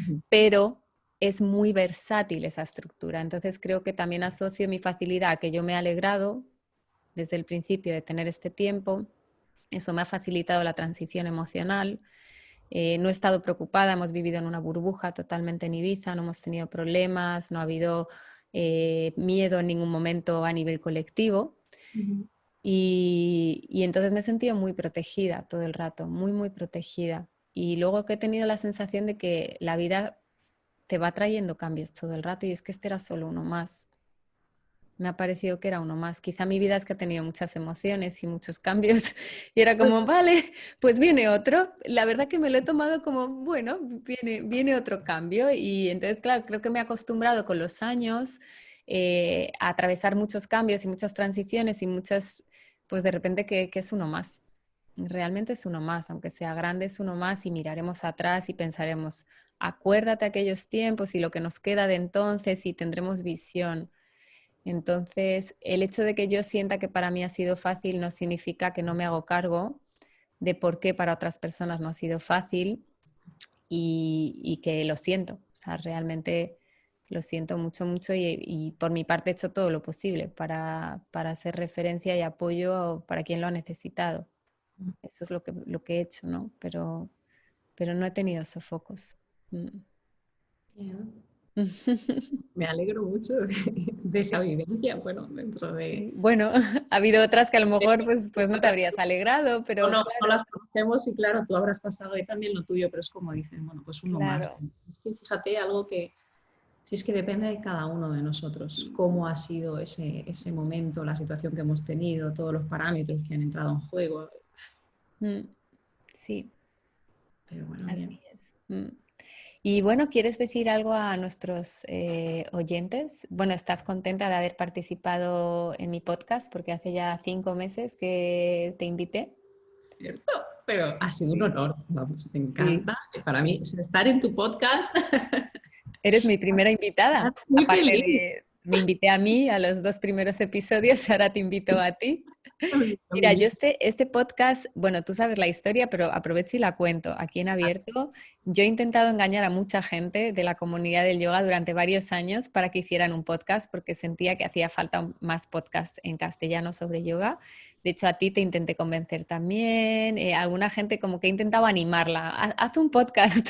Ujú. pero es muy versátil esa estructura. Entonces creo que también asocio mi facilidad a que yo me he alegrado desde el principio de tener este tiempo. Eso me ha facilitado la transición emocional. No he estado preocupada, hemos vivido en una burbuja totalmente en Ibiza, no hemos tenido problemas, no ha habido miedo en ningún momento a nivel colectivo. Ujú. Y entonces me he sentido muy protegida todo el rato, muy, muy protegida. Y luego que he tenido la sensación de que la vida te va trayendo cambios todo el rato y es que este era solo uno más. Me ha parecido que era uno más. Quizá mi vida es que ha tenido muchas emociones y muchos cambios y era como, vale, pues viene otro. La verdad que me lo he tomado como, bueno, viene otro cambio y entonces, claro, creo que me he acostumbrado con los años a atravesar muchos cambios y muchas transiciones y muchas, pues de repente que es uno más. Realmente es uno más, aunque sea grande, es uno más y miraremos atrás y pensaremos, acuérdate aquellos tiempos y lo que nos queda de entonces y tendremos visión. Entonces, el hecho de que yo sienta que para mí ha sido fácil no significa que no me hago cargo de por qué para otras personas no ha sido fácil y que lo siento. O sea, realmente lo siento mucho, mucho y por mi parte he hecho todo lo posible para hacer referencia y apoyo para quien lo ha necesitado. Eso es lo que he hecho, ¿no? Pero no he tenido sofocos. Mm. Bien. Me alegro mucho de esa vivencia, bueno, dentro de... Sí. Bueno, ha habido otras que a lo mejor pues no te habrías alegrado, No, pero no, no claro, las conocemos y claro, tú habrás pasado ahí también lo tuyo, pero es como dicen, bueno, pues uno más. claro. Es que fíjate algo que, si es que depende de cada uno de nosotros, cómo ha sido ese momento, la situación que hemos tenido, todos los parámetros que han entrado en juego, Mm, sí, pero bueno, bien. así es. Y bueno, ¿quieres decir algo a nuestros oyentes? Bueno, ¿estás contenta de haber participado en mi podcast? Porque hace ya 5 meses que te invité. ¿Cierto? Pero ha sido un Sí. honor, vamos, me Sí. encanta. Para mí, o sea, estar en tu podcast, Eres mi primera invitada. muy Aparte feliz. de, me invité a mí a los 2 primeros episodios, ahora te invito a ti. Lo Mira, yo mismo. este podcast, bueno, tú sabes la historia, pero aprovecho y la cuento. Aquí en abierto, yo he intentado engañar a mucha gente de la comunidad del yoga durante varios años para que hicieran un podcast porque sentía que hacía falta más podcast en castellano sobre yoga. De hecho, a ti te intenté convencer también. Alguna gente como que he intentado animarla. Haz un podcast,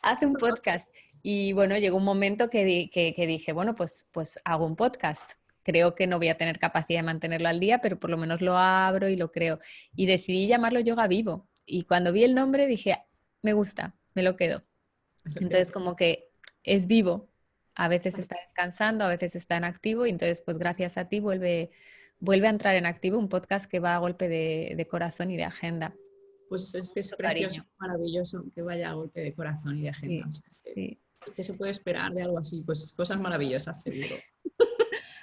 haz un podcast. Y bueno, llegó un momento que dije, bueno, pues hago un podcast. Creo que no voy a tener capacidad de mantenerlo al día, pero por lo menos lo abro y lo creo. Y decidí llamarlo Yoga Vivo. Y cuando vi el nombre dije, me gusta, me lo quedo. Entonces como que es vivo. A veces está descansando, a veces está en activo y entonces pues gracias a ti vuelve a entrar en activo un podcast que va a golpe de corazón y de agenda. Pues es que es Mucho precioso, cariño. maravilloso que vaya a golpe de corazón y de agenda. O Sí, sea, es que, sí. ¿qué se puede esperar de algo así? Pues cosas maravillosas, seguro.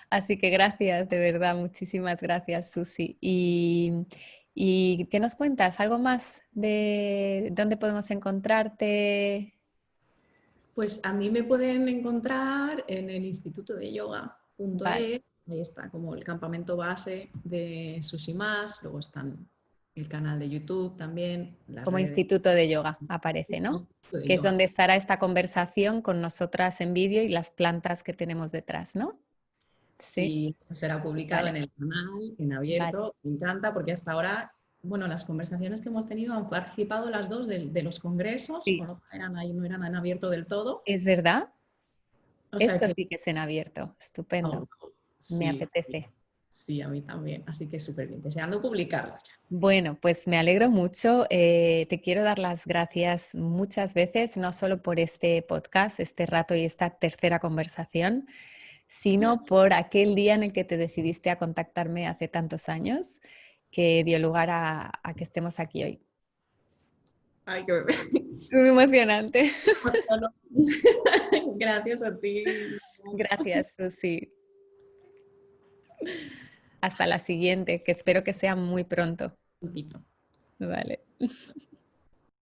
Así que gracias, de verdad, muchísimas gracias, Susi. ¿Y qué nos cuentas? ¿Algo más de dónde podemos encontrarte? Pues a mí me pueden encontrar en el Instituto de Vale, Yoga.es. Ahí está como el campamento base de Susi Más. Luego están el canal de YouTube también, las como redes. Instituto de Yoga aparece, ¿no? Instituto de Que es Yoga. donde estará esta conversación con nosotras en vídeo y las plantas que tenemos detrás, ¿no? Sí, Sí, será publicado en vale, el canal, en vale. abierto. Me encanta porque hasta ahora, bueno, las conversaciones que hemos tenido han participado las dos de los congresos, con Sí, lo cual eran ahí, no eran en abierto del todo. ¿es verdad? O sea Esto que, sí que es en abierto. oh, Estupendo. Me sí, apetece. sí, a mí también. Así que súper bien, deseando publicarlo ya. Bueno, pues me alegro mucho. Te quiero dar las gracias muchas veces, no solo por este podcast, este rato y esta tercera conversación, sino por aquel día en el que te decidiste a contactarme hace tantos años, que dio lugar a que estemos aquí hoy. Ay, qué Muy emocionante. bueno. Gracias a ti. Gracias, Susi. Hasta la siguiente, que espero que sea muy pronto. Un poquito. Vale.